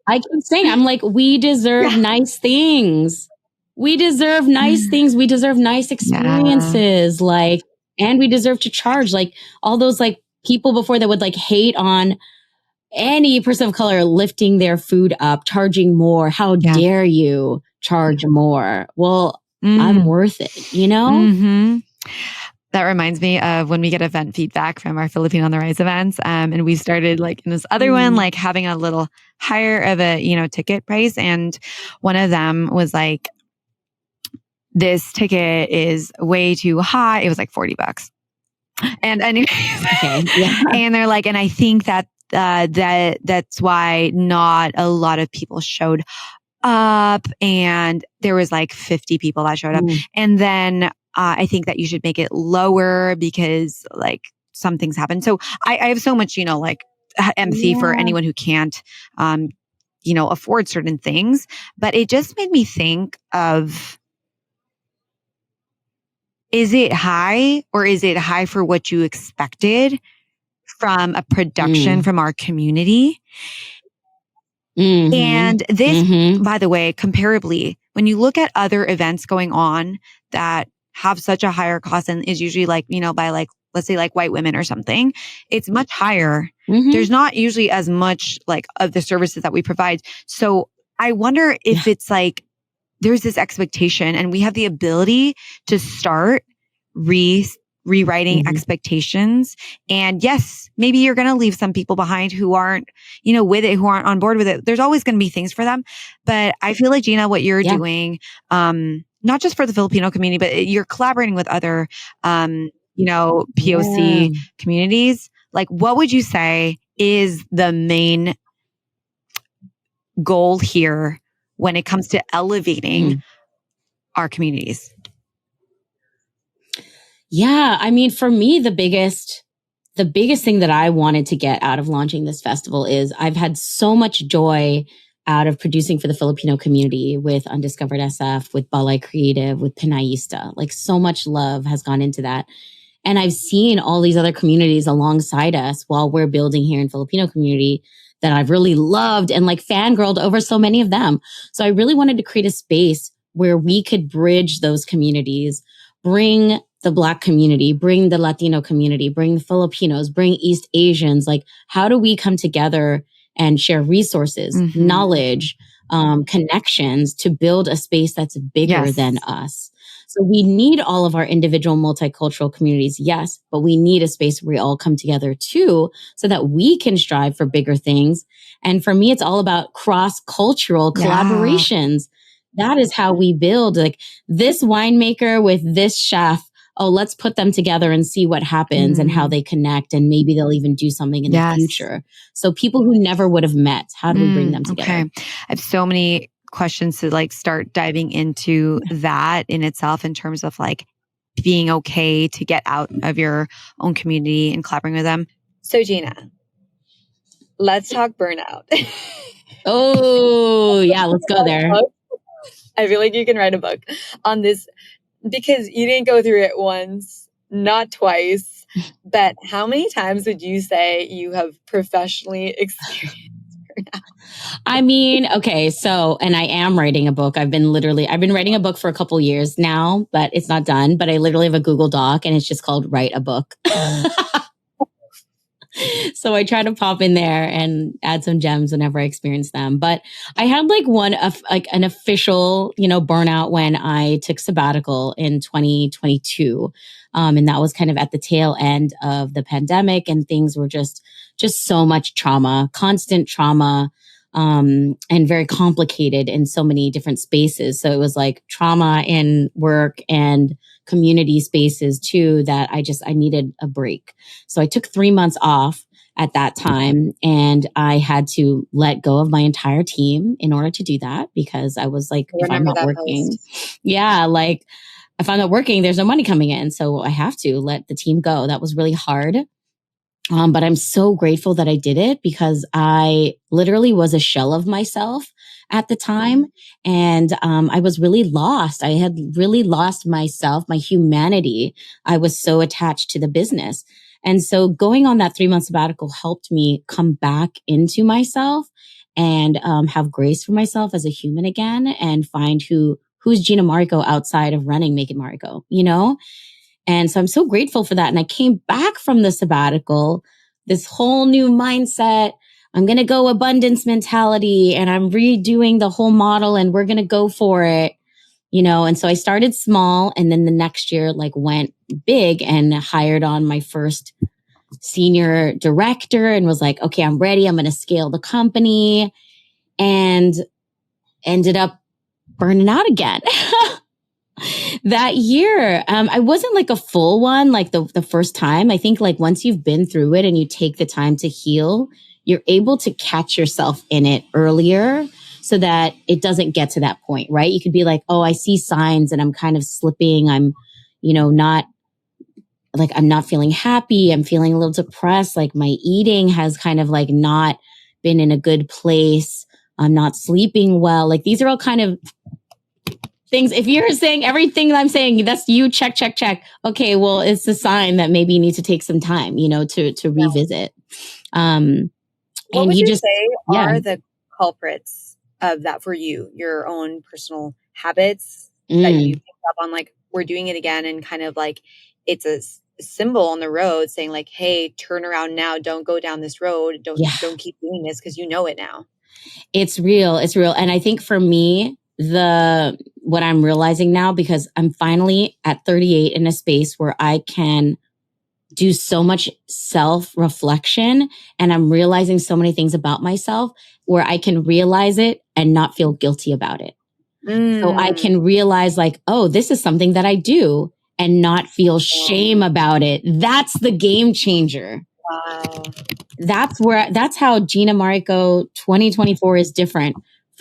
I keep saying, I'm like, we deserve nice things. We deserve nice things. We deserve nice experiences. Like, and we deserve to charge. Like all those like people before that would like hate on any person of color lifting their food up, charging more. How dare you charge more? Well, I'm worth it, you know? Mm-hmm. That reminds me of when we get event feedback from our Filipino on the Rise events. And we started like in this other one, like having a little higher of a, ticket price. And one of them was like, this ticket is way too high. It was like $40. And anyways, and they're like, and I think that, that's why not a lot of people showed up, and there was like 50 people that showed up. And then, I think that you should make it lower because like some things happen. So I have so much, like empathy for anyone who can't, afford certain things, but it just made me think of, is it high, or is it high for what you expected from a production from our community? And this, by the way, comparably, when you look at other events going on that have such a higher cost and is usually like, by like, let's say like white women or something, it's much higher. There's not usually as much like of the services that we provide. So I wonder if it's like, there's this expectation and we have the ability to start rewriting expectations. And yes, maybe you're going to leave some people behind who aren't, with it, who aren't on board with it. There's always going to be things for them. But I feel like, Gina, what you're doing, not just for the Filipino community, but you're collaborating with other, POC communities. Like, what would you say is the main goal here when it comes to elevating our communities? Yeah. I mean, for me, the biggest thing that I wanted to get out of launching this festival is I've had so much joy out of producing for the Filipino community with Undiscovered SF, with Balay Kreative, with Pinayista. Like so much love has gone into that. And I've seen all these other communities alongside us while we're building here in Filipino community that I've really loved and like fangirled over so many of them. So I really wanted to create a space where we could bridge those communities, bring the Black community, bring the Latino community, bring the Filipinos, bring East Asians. Like, how do we come together and share resources, knowledge, connections to build a space that's bigger than us? So we need all of our individual multicultural communities, yes, but we need a space where we all come together too, so that we can strive for bigger things. And for me, it's all about cross-cultural collaborations. That is how we build, like this winemaker with this chef. Oh, let's put them together and see what happens and how they connect. And maybe they'll even do something in the future. So people who never would have met, how do we bring them together? Okay. I have so many questions to like start diving into that in itself, in terms of like being okay to get out of your own community and collaborating with them. So Gina, let's talk burnout. Oh yeah, let's go there. I feel like you can write a book on this, because you didn't go through it once, not twice, but how many times would you say you have professionally experienced burnout? I mean, okay, so, and I am writing a book. I've been writing a book for a couple years now, but it's not done. But I literally have a Google Doc and it's just called Write a Book. So I try to pop in there and add some gems whenever I experience them. But I had like an official, burnout when I took sabbatical in 2022. And that was kind of at the tail end of the pandemic, and things were just so much trauma, constant trauma, and very complicated in so many different spaces. So it was like trauma in work and community spaces too, that I needed a break. So I took 3 months off at that time. And I had to let go of my entire team in order to do that, because I was like, if I'm remember not that working, post. yeah, like if I'm not working, there's no money coming in. So I have to let the team go. That was really hard. But I'm so grateful that I did it, because I literally was a shell of myself at the time. And I was really lost. I had really lost myself, my humanity. I was so attached to the business. And so going on that 3-month sabbatical helped me come back into myself and have grace for myself as a human again, and find who's Gina Mariko outside of running Make It Mariko, you know? And so I'm so grateful for that. And I came back from the sabbatical, this whole new mindset. I'm going to go abundance mentality, and I'm redoing the whole model, and we're going to go for it, you know? And so I started small, and then the next year like went big and hired on my first senior director and was like, okay, I'm ready. I'm going to scale the company, and ended up burning out again. That year, I wasn't like a full one, like the first time. I think like once you've been through it and you take the time to heal, you're able to catch yourself in it earlier so that it doesn't get to that point, right? You could be like, oh, I see signs and I'm kind of slipping. I'm, not like, I'm not feeling happy. I'm feeling a little depressed. Like my eating has kind of like not been in a good place. I'm not sleeping well. Like these are all kind of things. If you're saying everything that I'm saying, that's you, check, check, check. Okay, well, it's a sign that maybe you need to take some time, to revisit. What And would you you just, say yeah. are the culprits of that for you, your own personal habits that you picked up on? Like, we're doing it again, and kind of like it's a symbol on the road saying like, hey, turn around now. Don't go down this road. Don't keep doing this, because you know it now. It's real. It's real. And I think for me, what I'm realizing now, because I'm finally at 38 in a space where I can do so much self-reflection, and I'm realizing so many things about myself where I can realize it and not feel guilty about it. So I can realize like, oh, this is something that I do, and not feel shame about it. That's the game changer. Wow. That's how Gina Mariko 2024 is different,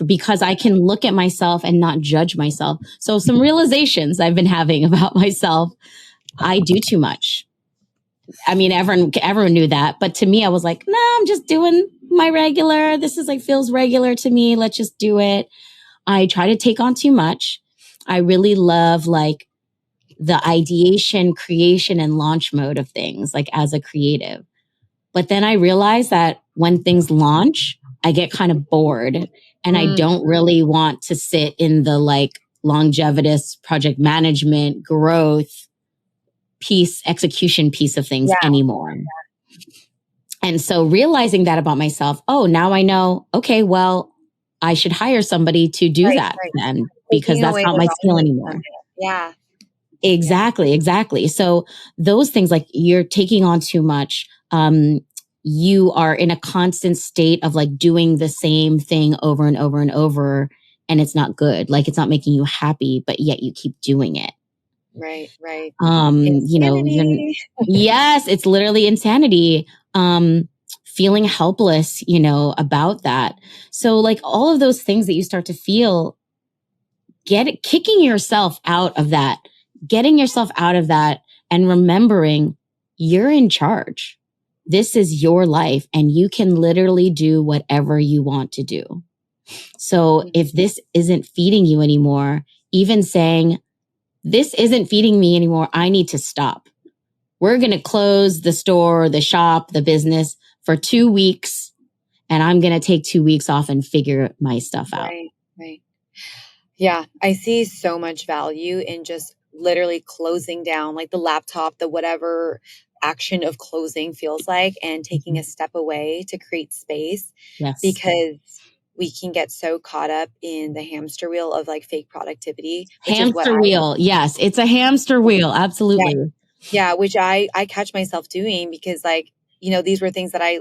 because I can look at myself and not judge myself. So some realizations I've been having about myself. I do too much. I mean, everyone knew that, but to me, I was like, no, I'm just doing my regular. This is like, feels regular to me. Let's just do it. I try to take on too much. I really love like the ideation, creation, and launch mode of things, like as a creative. But then I realized that when things launch, I get kind of bored, and I don't really want to sit in the like longevitous project management, growth piece, execution piece of things anymore. And so realizing that about myself, oh, now I know, okay, well, I should hire somebody to do that then, because that's not my skill anymore. Yeah. Exactly. So those things, like you're taking on too much. You are in a constant state of like doing the same thing over and over and over, and it's not good. Like it's not making you happy, but yet you keep doing it. Right. Insanity. Yes, it's literally insanity. Feeling helpless, about that. So like all of those things that you start to feel, kicking yourself out of that, getting yourself out of that, and remembering you're in charge. This is your life, and you can literally do whatever you want to do. So if this isn't feeding you anymore, even saying, this isn't feeding me anymore, I need to stop. We're going to close the store, the shop, the business for 2 weeks, and I'm going to take 2 weeks off and figure my stuff out. Right. Yeah, I see so much value in just literally closing down like the laptop, the whatever action of closing feels like, and taking a step away to create space. Yes. Because we can get so caught up in the hamster wheel of like fake productivity. Hamster wheel. Yes, it's a hamster wheel. Absolutely. Yeah, which I catch myself doing, because like, these were things that I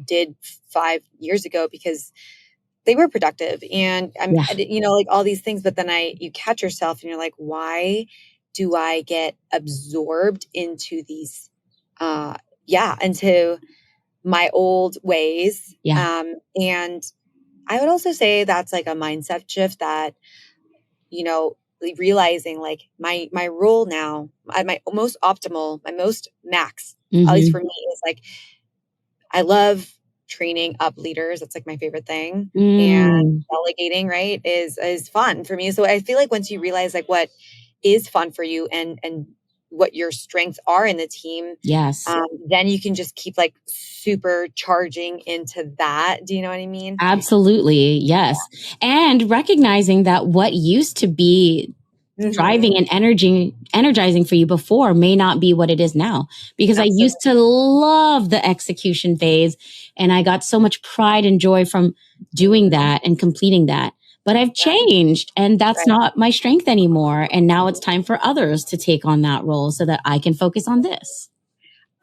did 5 years ago because they were productive, and like all these things. But then you catch yourself and you're like, why do I get absorbed into these, into my old ways. Yeah. And I would also say that's like a mindset shift that, you know, realizing like my role now, my most optimal, my most max, at least for me, is like, I love training up leaders. That's like my favorite thing. And delegating, right, is fun for me. So I feel like once you realize like what is fun for you and what your strengths are in the team, Yes. then you can just keep like supercharging into that. Do you know what I mean? Absolutely. Yes. Yeah. And recognizing that what used to be driving and energizing for you before may not be what it is now. Because Absolutely. I used to love the execution phase and I got so much pride and joy from doing that and completing that. But I've changed and that's not my strength anymore. And now it's time for others to take on that role so that I can focus on this.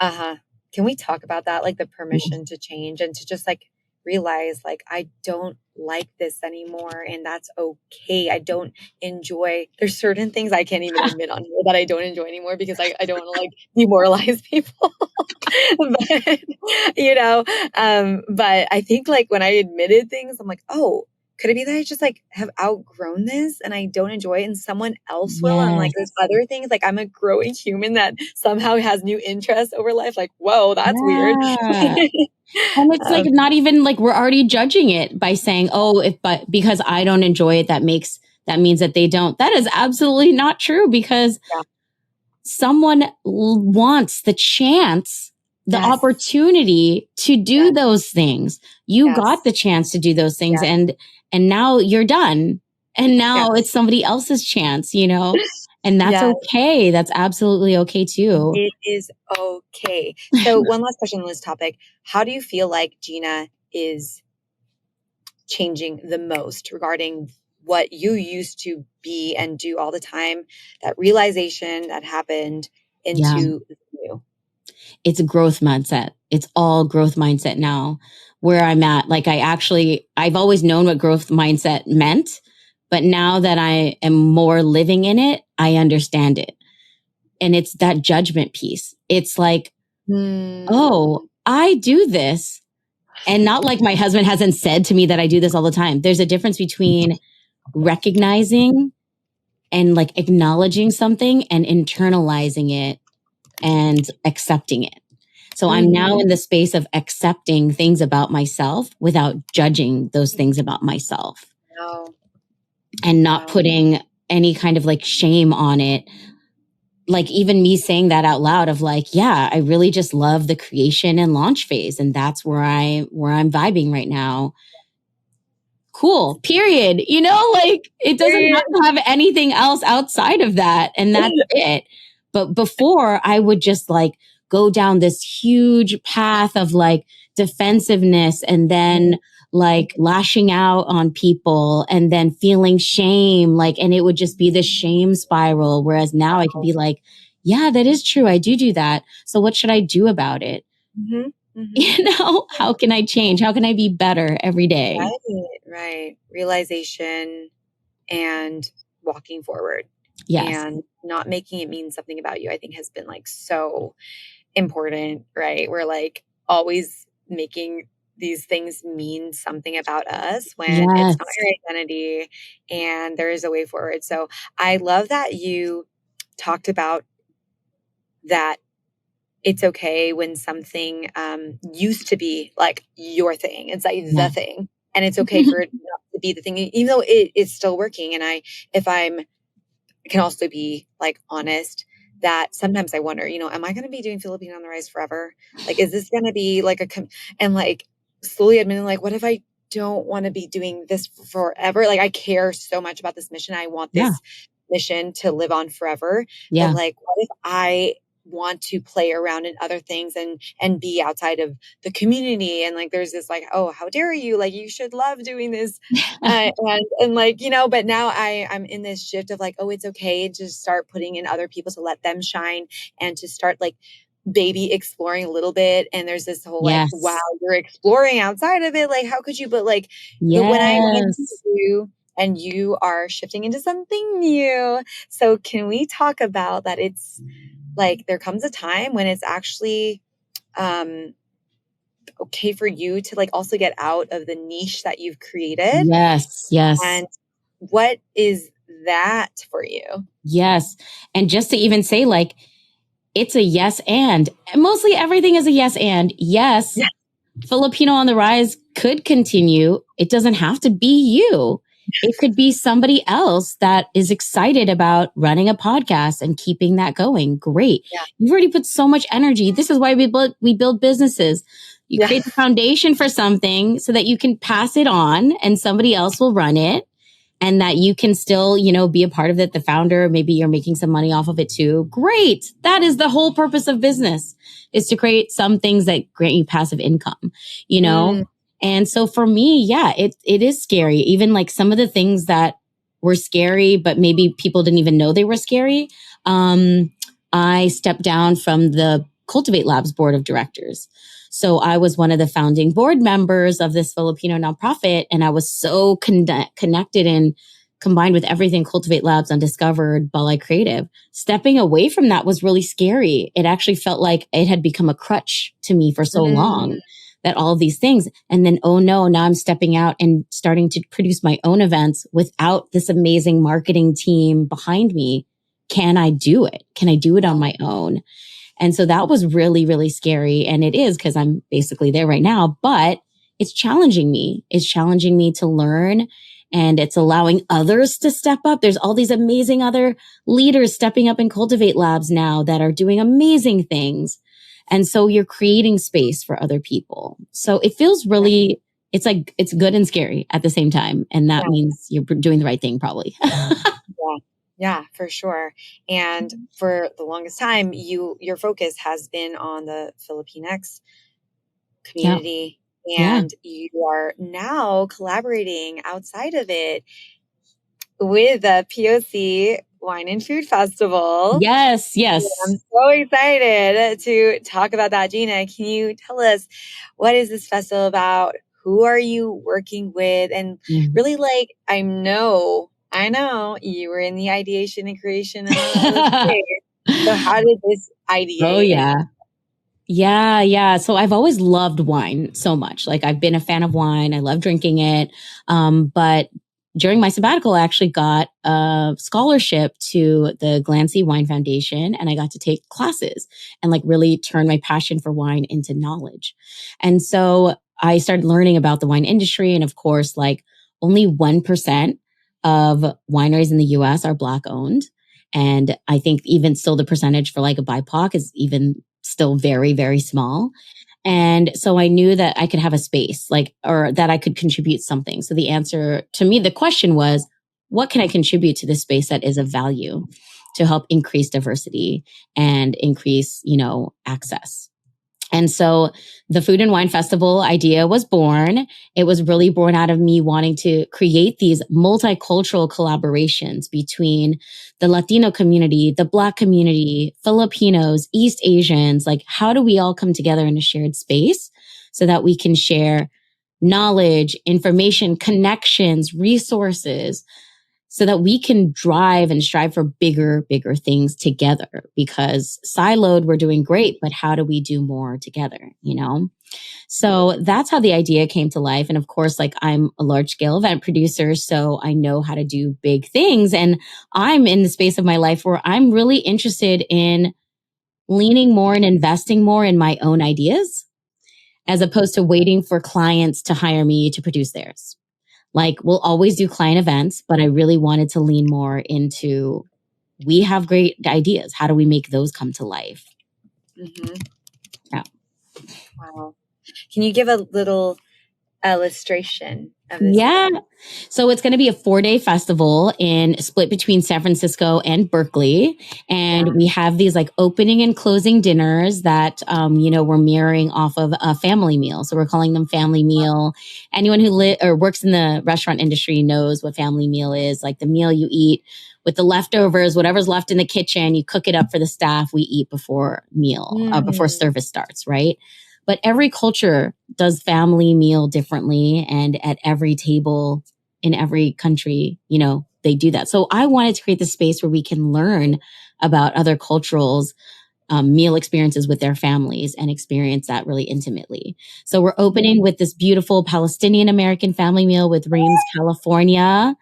Can we talk about that? Like the permission to change and to just like realize like, I don't like this anymore and that's okay. I don't enjoy, there's certain things I can't even admit on here that I don't enjoy anymore because I don't want to like demoralize people. But, you know, but I think like when I admitted things, I'm like, oh, could it be that I just like have outgrown this and I don't enjoy it and someone else will? And like there's other things, like I'm a growing human that somehow has new interests over life. Like, whoa, that's weird. And it's like not even like we're already judging it by saying, oh, but because I don't enjoy it, that means that they don't. That is absolutely not true because someone wants the chance, the opportunity to do those things. You got the chance to do those things and now you're done. And now it's somebody else's chance, you know? And that's okay. That's absolutely okay too. It is okay. So one last question on this topic. How do you feel like Gina is changing the most regarding what you used to be and do all the time, that realization that happened into you? It's a growth mindset. It's all growth mindset now where I'm at. Like I've always known what growth mindset meant, but now that I am more living in it, I understand it. And it's that judgment piece. It's like, oh, I do this. And not like my husband hasn't said to me that I do this all the time. There's a difference between recognizing and like acknowledging something and internalizing it and accepting it. So I'm now in the space of accepting things about myself without judging those things about myself. And not putting any kind of like shame on it. Like even me saying that out loud of like, yeah, I really just love the creation and launch phase. And that's where I'm vibing right now. Cool. Period. You know, like it doesn't have to have anything else outside of that. And that's it. But before I would just like go down this huge path of like defensiveness and then like lashing out on people and then feeling shame, like, and it would just be this shame spiral. Whereas now I can be like, yeah, that is true. I do that. So what should I do about it? You know, how can I change? How can I be better every day? Right. Realization and walking forward. Yes. And not making it mean something about you, I think has been like so important, right? We're like always making these things mean something about us when it's not your identity and there is a way forward. So I love that you talked about that it's okay when something used to be like your thing. It's like the thing. And it's okay for it not to be the thing, even though it's still working. And if I can also be like honest that sometimes I wonder, you know, am I going to be doing Filipino on the Rise forever? Like, is this going to be like and like slowly admitting like, what if I don't want to be doing this forever? Like, I care so much about this mission. I want this mission to live on forever. But like, what if I want to play around in other things and be outside of the community? And like, there's this like, oh, how dare you? Like, you should love doing this. And like, you know, but now I'm in this shift of like, oh, it's okay to start putting in other people to let them shine and to start like baby exploring a little bit. And there's this whole like, wow, you're exploring outside of it. Like, how could you? But like, when I went to you and you are shifting into something new. So can we talk about that? It's like, there comes a time when it's actually, okay for you to like also get out of the niche that you've created? Yes. And what is that for you? Yes. And just to even say like, it's a yes and mostly everything is a yes and yes. Yeah. Filipino on the Rise could continue. It doesn't have to be you. It could be somebody else that is excited about running a podcast and keeping that going. Great. Yeah. You've already put so much energy. This is why we build businesses. You create the foundation for something so that you can pass it on and somebody else will run it. And that you can still, you know, be a part of it, the founder, maybe you're making some money off of it too. Great. That is the whole purpose of business, is to create some things that grant you passive income, you know? And so for me, yeah, it is scary. Even like some of the things that were scary, but maybe people didn't even know they were scary. I stepped down from the Cultivate Labs board of directors. So I was one of the founding board members of this Filipino nonprofit, and I was so connected and combined with everything Cultivate Labs, Undiscovered, Balay, Kreative. Stepping away from that was really scary. It actually felt like it had become a crutch to me for so long, that all of these things. And then, oh no, now I'm stepping out and starting to produce my own events without this amazing marketing team behind me. Can I do it? Can I do it on my own? And so that was really, really scary. And it is, because I'm basically there right now, but it's challenging me. It's challenging me to learn, and it's allowing others to step up. There's all these amazing other leaders stepping up in Cultivate Labs now that are doing amazing things. And so you're creating space for other people. So it feels really, it's like, it's good and scary at the same time. And that means you're doing the right thing, probably. Yeah, for sure. And for the longest time, your focus has been on the Filipinx community. And you are now collaborating outside of it with the POC Wine and Food Festival. Yes. I'm so excited to talk about that. Gina, can you tell us, what is this festival about? Who are you working with? And really, like, I know you were in the ideation and creation of the So how did this idea? Oh, yeah. Yeah. So I've always loved wine so much. Like, I've been a fan of wine. I love drinking it. But during my sabbatical, I actually got a scholarship to the Glancy Wine Foundation, and I got to take classes and like really turn my passion for wine into knowledge. And so I started learning about the wine industry. And of course, like, only 1% of wineries in the US are Black owned. And I think even still the percentage for like a BIPOC is even still very, very small. And so I knew that I could have a space, like, or that I could contribute something. So the answer to me, the question was, what can I contribute to this space that is of value to help increase diversity and increase, access? And so the Food and Wine Festival idea was born. It was really born out of me wanting to create these multicultural collaborations between the Latino community, the Black community, Filipinos, East Asians. Like, how do we all come together in a shared space so that we can share knowledge, information, connections, resources, so that we can drive and strive for bigger things together? Because siloed, we're doing great, but how do we do more together, So that's how the idea came to life. And of course, like, I'm a large scale event producer, so I know how to do big things. And I'm in the space of my life where I'm really interested in leaning more and investing more in my own ideas, as opposed to waiting for clients to hire me to produce theirs. Like, we'll always do client events, but I really wanted to lean more into, we have great ideas. How do we make those come to life? Yeah. Wow. Can you give a little illustration of this? Yeah. So it's going to be a 4-day festival split between San Francisco and Berkeley. And we have these like opening and closing dinners that, we're mirroring off of a family meal. So we're calling them family meal. Anyone who works in the restaurant industry knows what family meal is. Like, the meal you eat with the leftovers, whatever's left in the kitchen, you cook it up for the staff. We eat before before service starts, right? But every culture does family meal differently. And at every table in every country, they do that. So I wanted to create the space where we can learn about other cultures meal experiences with their families and experience that really intimately. So we're opening with this beautiful Palestinian American family meal with Reims, California.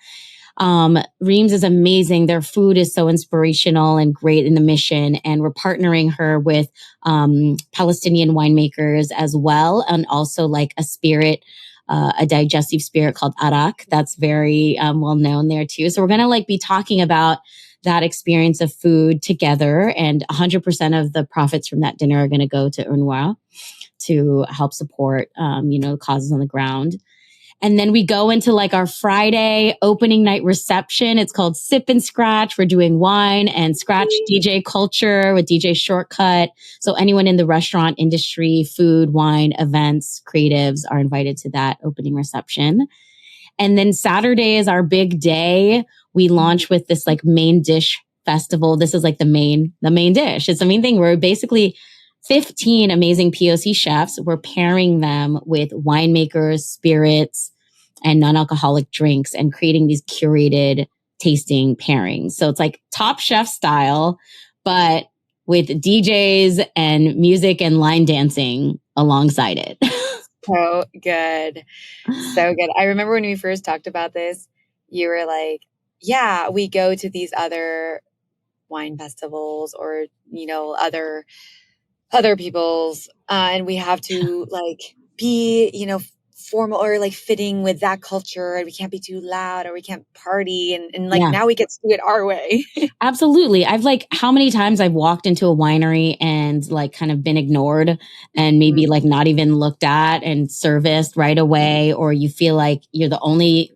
Reims is amazing. Their food is so inspirational and great in the mission. And we're partnering her with Palestinian winemakers as well. And also like a digestive spirit called arak. That's very well known there too. So we're going to like be talking about that experience of food together, and 100% of the profits from that dinner are going to go to UNRWA to help support, causes on the ground. And then we go into like our Friday opening night reception. It's called Sip and Scratch. We're doing wine and scratch DJ culture with DJ Shortcut. So anyone in the restaurant industry, food, wine, events, creatives are invited to that opening reception. And then Saturday is our big day. We launch with this like main dish festival. This is like the main dish. It's the main thing. We're basically 15 amazing POC chefs. We're pairing them with winemakers, spirits, and non-alcoholic drinks and creating these curated tasting pairings. So it's like Top Chef style, but with DJs and music and line dancing alongside it. So good. So good. I remember when we first talked about this, you were like, yeah, we go to these other wine festivals or, other people's, and we have to like be, formal or like fitting with that culture, and we can't be too loud or we can't party. And like now we get to do it our way. Absolutely. I've like how many times I've walked into a winery and like kind of been ignored and maybe like not even looked at and serviced right away. Or you feel like you're the only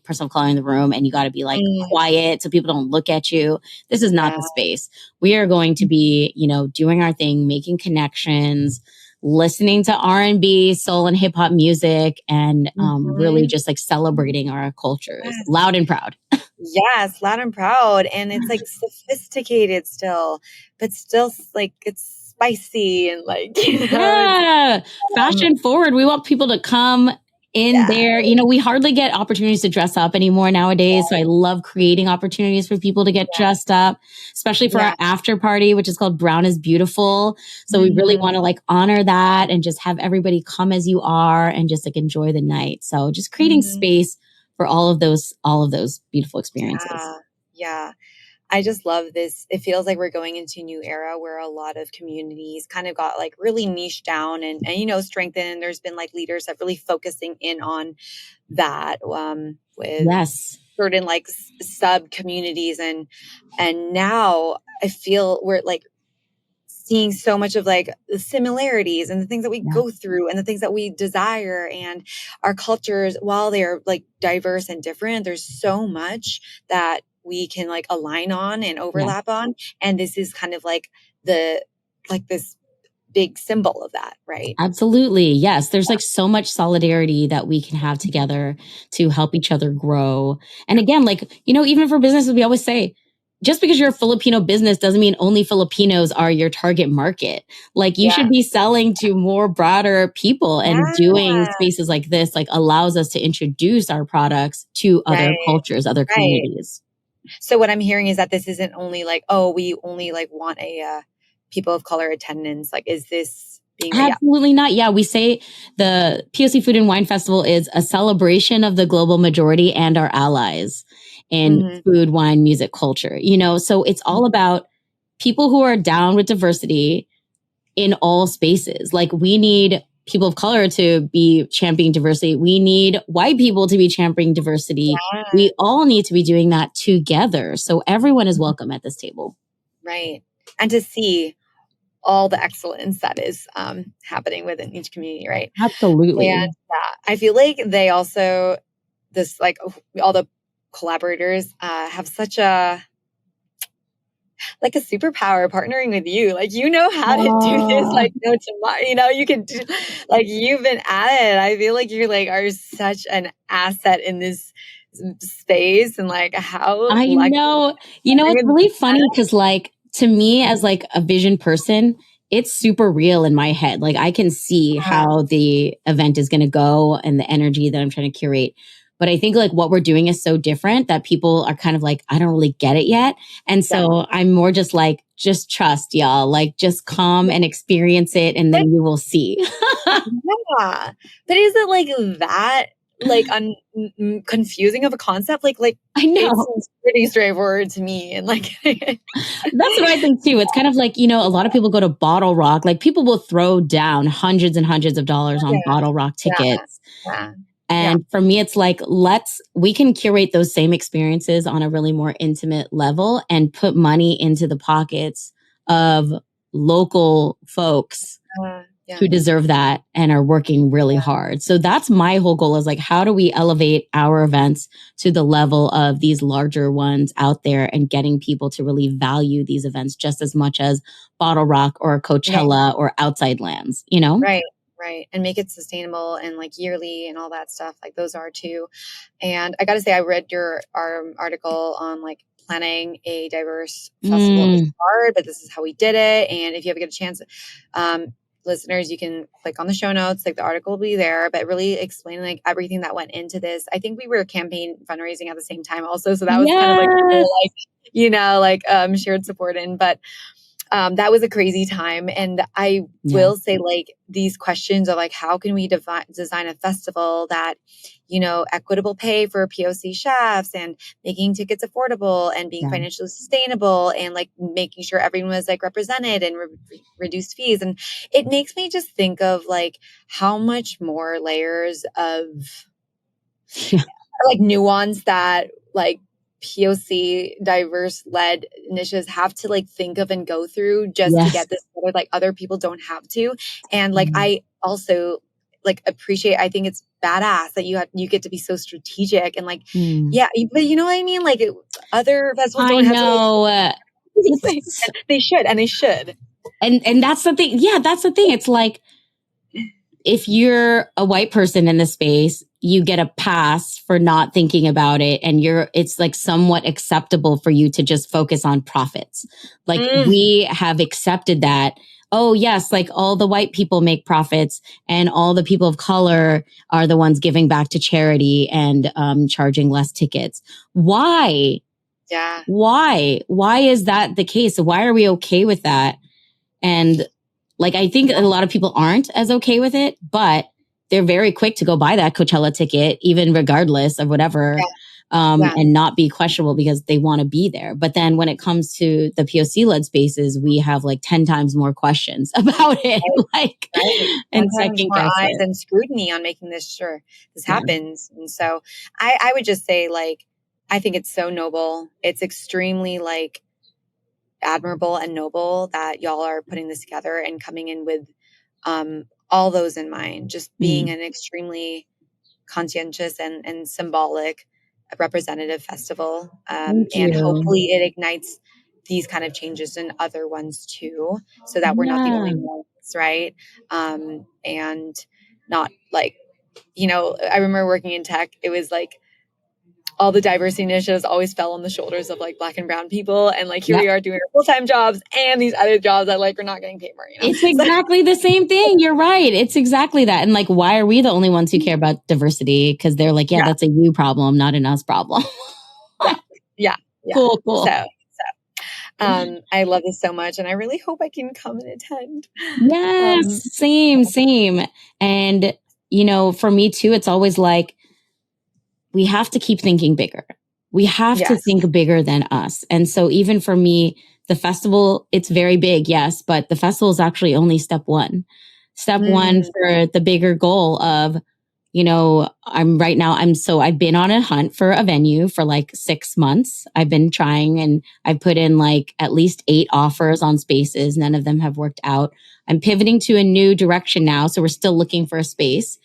person of color in the room, and you got to be like quiet so people don't look at you. This is not the space. We are going to be, doing our thing, making connections, listening to R&B, soul and hip hop music, and really just like celebrating our cultures loud and proud. Yes, loud and proud. And it's like sophisticated still, but still like it's spicy and like, fashion forward. We want people to come in there. We hardly get opportunities to dress up anymore nowadays. So I love creating opportunities for people to get dressed up, especially for our after party, which is called Brown is Beautiful. So we really want to like honor that and just have everybody come as you are and just like enjoy the night. So just creating space for all of those beautiful experiences. Yeah. I just love this. It feels like we're going into a new era where a lot of communities kind of got like really niched down and strengthened. There's been like leaders that really focusing in on that with certain like sub communities. And now I feel we're like seeing so much of like the similarities and the things that we go through and the things that we desire, and our cultures, while they're like diverse and different, there's so much that we can like align on and overlap on. And this is kind of like this big symbol of that, right? Absolutely. Yes. There's like so much solidarity that we can have together to help each other grow. And again, like, even for businesses, we always say, just because you're a Filipino business doesn't mean only Filipinos are your target market. Like you should be selling to more broader people, and doing spaces like this, like allows us to introduce our products to other cultures, other communities. So what I'm hearing is that this isn't only like, we only like want a people of color attendance. Like, is this being absolutely not? Yeah, we say the POC Food and Wine Festival is a celebration of the global majority and our allies in food, wine, music, culture. So it's all about people who are down with diversity in all spaces. Like we need people of color to be championing diversity. We need white people to be championing diversity. We all need to be doing that together. So everyone is welcome at this table. Right. And to see all the excellence that is happening within each community, right? Absolutely. And I feel like they also, all the collaborators have such a superpower partnering with you. Like, how to do this, like, no tomorrow, you can do, like, you've been at it. I feel like you're like, are such an asset in this space. And like, how I know, it's really funny because like, to me as like a vision person, it's super real in my head. Like I can see how the event is going to go and the energy that I'm trying to curate. But I think like what we're doing is so different that people are kind of like, I don't really get it yet. And so I'm more just like just trust, y'all. Like, just come and experience it, and then you will see. Yeah. But is it like that, like confusing of a concept? Like I know. it seems pretty straightforward to me. And like, that's what I think too. It's kind of like, a lot of people go to Bottle Rock. Like, people will throw down hundreds and hundreds of dollars on Bottle Rock tickets. Yeah. And for me, it's like, we can curate those same experiences on a really more intimate level and put money into the pockets of local folks who deserve that and are working really hard. So that's my whole goal, is like, how do we elevate our events to the level of these larger ones out there, and getting people to really value these events just as much as Bottle Rock or Coachella or Outside Lands, Right. And make it sustainable and like yearly and all that stuff. Like those are too. And I got to say, I read your article on like planning a diverse festival. It was hard, but this is how we did it. And if you ever get a chance, listeners, you can click on the show notes. Like the article will be there, but really explain like everything that went into this. I think we were campaign fundraising at the same time also. So that was kind of like, shared support in, but that was a crazy time. And I will say, like, these questions of like, how can we design a festival that, equitable pay for POC chefs and making tickets affordable and being financially sustainable and like making sure everyone was like represented and reduced fees. And it makes me just think of like how much more layers of like nuance that like POC diverse led initiatives have to like think of and go through just to get this forward, like other people don't have to. And like I also like appreciate, I think it's badass that you get to be so strategic and like but you know what I mean, like other festivals don't have to they should and that's the thing. That's the thing. It's like, if you're a white person in the space, you get a pass for not thinking about it. And it's like somewhat acceptable for you to just focus on profits. Like we have accepted that. Oh yes. Like all the white people make profits and all the people of color are the ones giving back to charity and charging less tickets. Why? Yeah. Why is that the case? Why are we okay with that? And like, I think a lot of people aren't as okay with it, but they're very quick to go buy that Coachella ticket, even regardless of whatever, and not be questionable because they want to be there. But then when it comes to the POC-led spaces, we have like 10 times more questions about it, and second guess eyes and scrutiny on making this happens. And so I would just say, like, I think it's so noble. It's extremely like admirable and noble that y'all are putting this together and coming in with all those in mind, just being an extremely conscientious and symbolic representative festival. And hopefully it ignites these kind of changes in other ones too, so that we're not the only ones, right? And not like, I remember working in tech, it was like all the diversity initiatives always fell on the shoulders of like Black and brown people. And like, here we are doing our full-time jobs and these other jobs that like, we're not getting paid for, It's exactly the same thing. You're right. It's exactly that. And like, why are we the only ones who care about diversity? Because they're like, that's a you problem, not an us problem. Cool. So I love this so much. And I really hope I can come and attend. Yes, same. And, for me too, it's always like, we have to keep thinking bigger. We have to think bigger than us. And so even for me, the festival, it's very big, yes, but the festival is actually only step one. Step one for the bigger goal of, I've been on a hunt for a venue for like 6 months. I've been trying and I put in like at least 8 offers on spaces. None of them have worked out. I'm pivoting to a new direction now. So we're still looking for a space.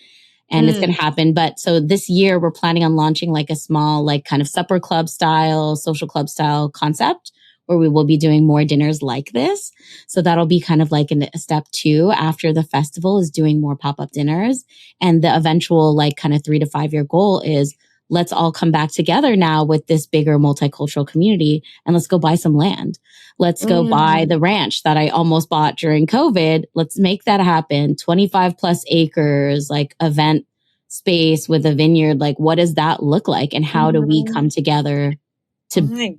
And it's going to happen. But so this year we're planning on launching like a small, like kind of supper club style, social club style concept where we will be doing more dinners like this. So that'll be kind of like a step 2 after the festival, is doing more pop-up dinners. And the eventual like kind of 3 to 5 year goal is, let's all come back together now with this bigger multicultural community and let's go buy some land. Let's go buy the ranch that I almost bought during COVID. Let's make that happen. 25 plus acres, like event space with a vineyard. Like, what does that look like? And how do we come together to do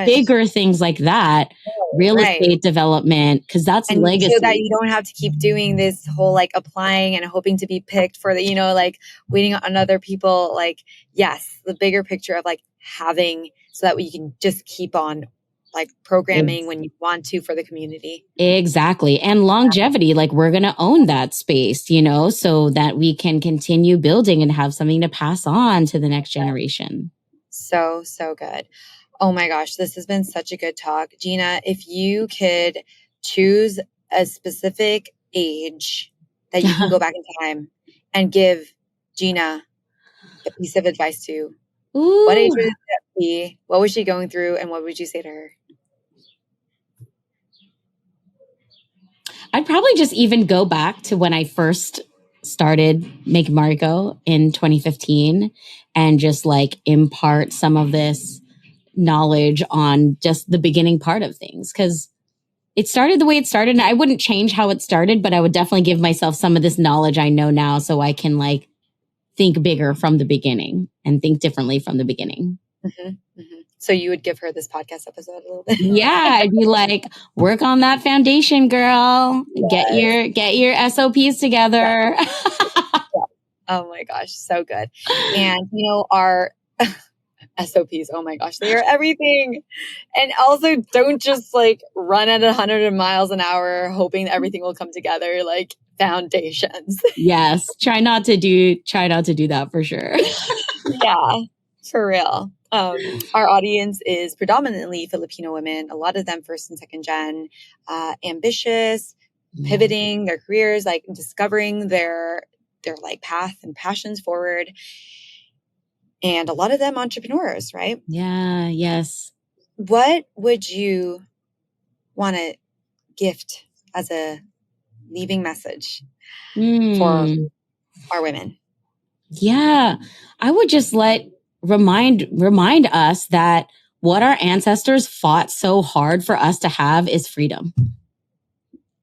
bigger things like that, real estate development, because that's and legacy. So that you don't have to keep doing this whole like applying and hoping to be picked for the, like waiting on other people. Like, yes, the bigger picture of like having so that you can just keep on like programming when you want to for the community. Exactly. And longevity, like we're going to own that space, so that we can continue building and have something to pass on to the next generation. So good. Oh my gosh, this has been such a good talk. Gina, if you could choose a specific age that you can go back in time and give Gina a piece of advice to, what age would that be? What was she going through? And what would you say to her? I'd probably just even go back to when I first started Make It Mariko in 2015 and just like impart some of this knowledge on just the beginning part of things, because it started the way it started, and I wouldn't change how it started, but I would definitely give myself some of this knowledge I know now so I can like think bigger from the beginning and think differently from the beginning. Mm-hmm, mm-hmm. So you would give her this podcast episode a little bit? Yeah, I'd be like, work on that foundation, girl. Yes. Get your SOPs together. Yeah. Oh my gosh, so good. And our SOPs, oh my gosh, they are everything. And also don't just like run at 100 miles an hour hoping that everything will come together, like foundations. Yes. Try not to do that for sure. Yeah, for real. Our audience is predominantly Filipino women, a lot of them first and second gen, ambitious, pivoting their careers, like discovering their like path and passions forward. And a lot of them entrepreneurs, right? Yeah, yes. What would you want to gift as a leaving message for our women? Yeah, I would just remind us that what our ancestors fought so hard for us to have is freedom.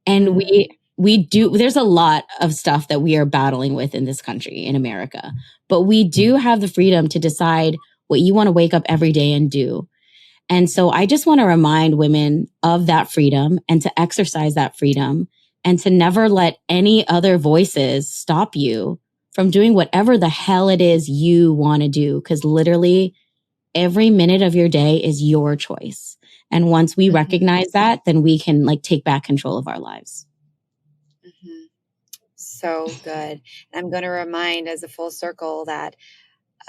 And we do, there's a lot of stuff that we are battling with in this country, in America, but we do have the freedom to decide what you want to wake up every day and do. And so I just want to remind women of that freedom and to exercise that freedom and to never let any other voices stop you from doing whatever the hell it is you want to do. Because literally every minute of your day is your choice. And once we recognize that, then we can like take back control of our lives. Mm-hmm. So good. I'm going to remind as a full circle that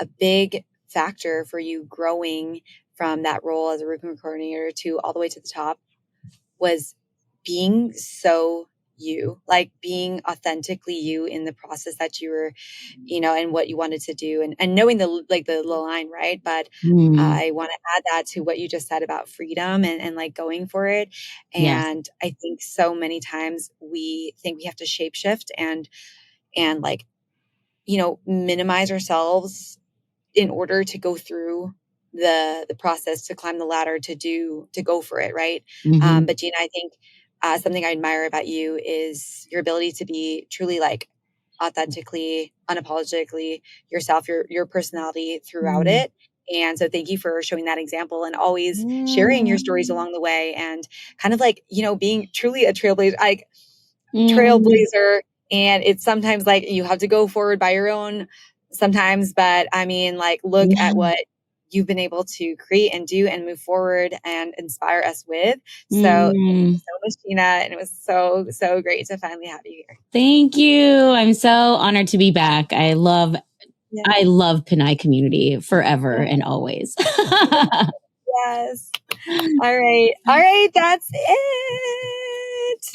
a big factor for you growing from that role as a recruitment coordinator to all the way to the top was being so you, like being authentically you in the process that you were, and what you wanted to do and knowing the line, right? But I want to add that to what you just said about freedom and like going for it. And yes. I think so many times we think we have to shapeshift and like, minimize ourselves in order to go through the process to climb the ladder to go for it. Right. Mm-hmm. But Gina, I think something I admire about you is your ability to be truly like authentically, unapologetically yourself, your personality throughout it. And so thank you for showing that example and always sharing your stories along the way and kind of like, being truly a trailblazer, trailblazer. And it's sometimes like you have to go forward by your own sometimes, but I mean, like, look at what you've been able to create and do and move forward and inspire us with. So thank you so much, Gina. And it was so, so great to finally have you here. Thank you. I'm so honored to be back. I love Pinay community forever and always. Yes. All right. That's it.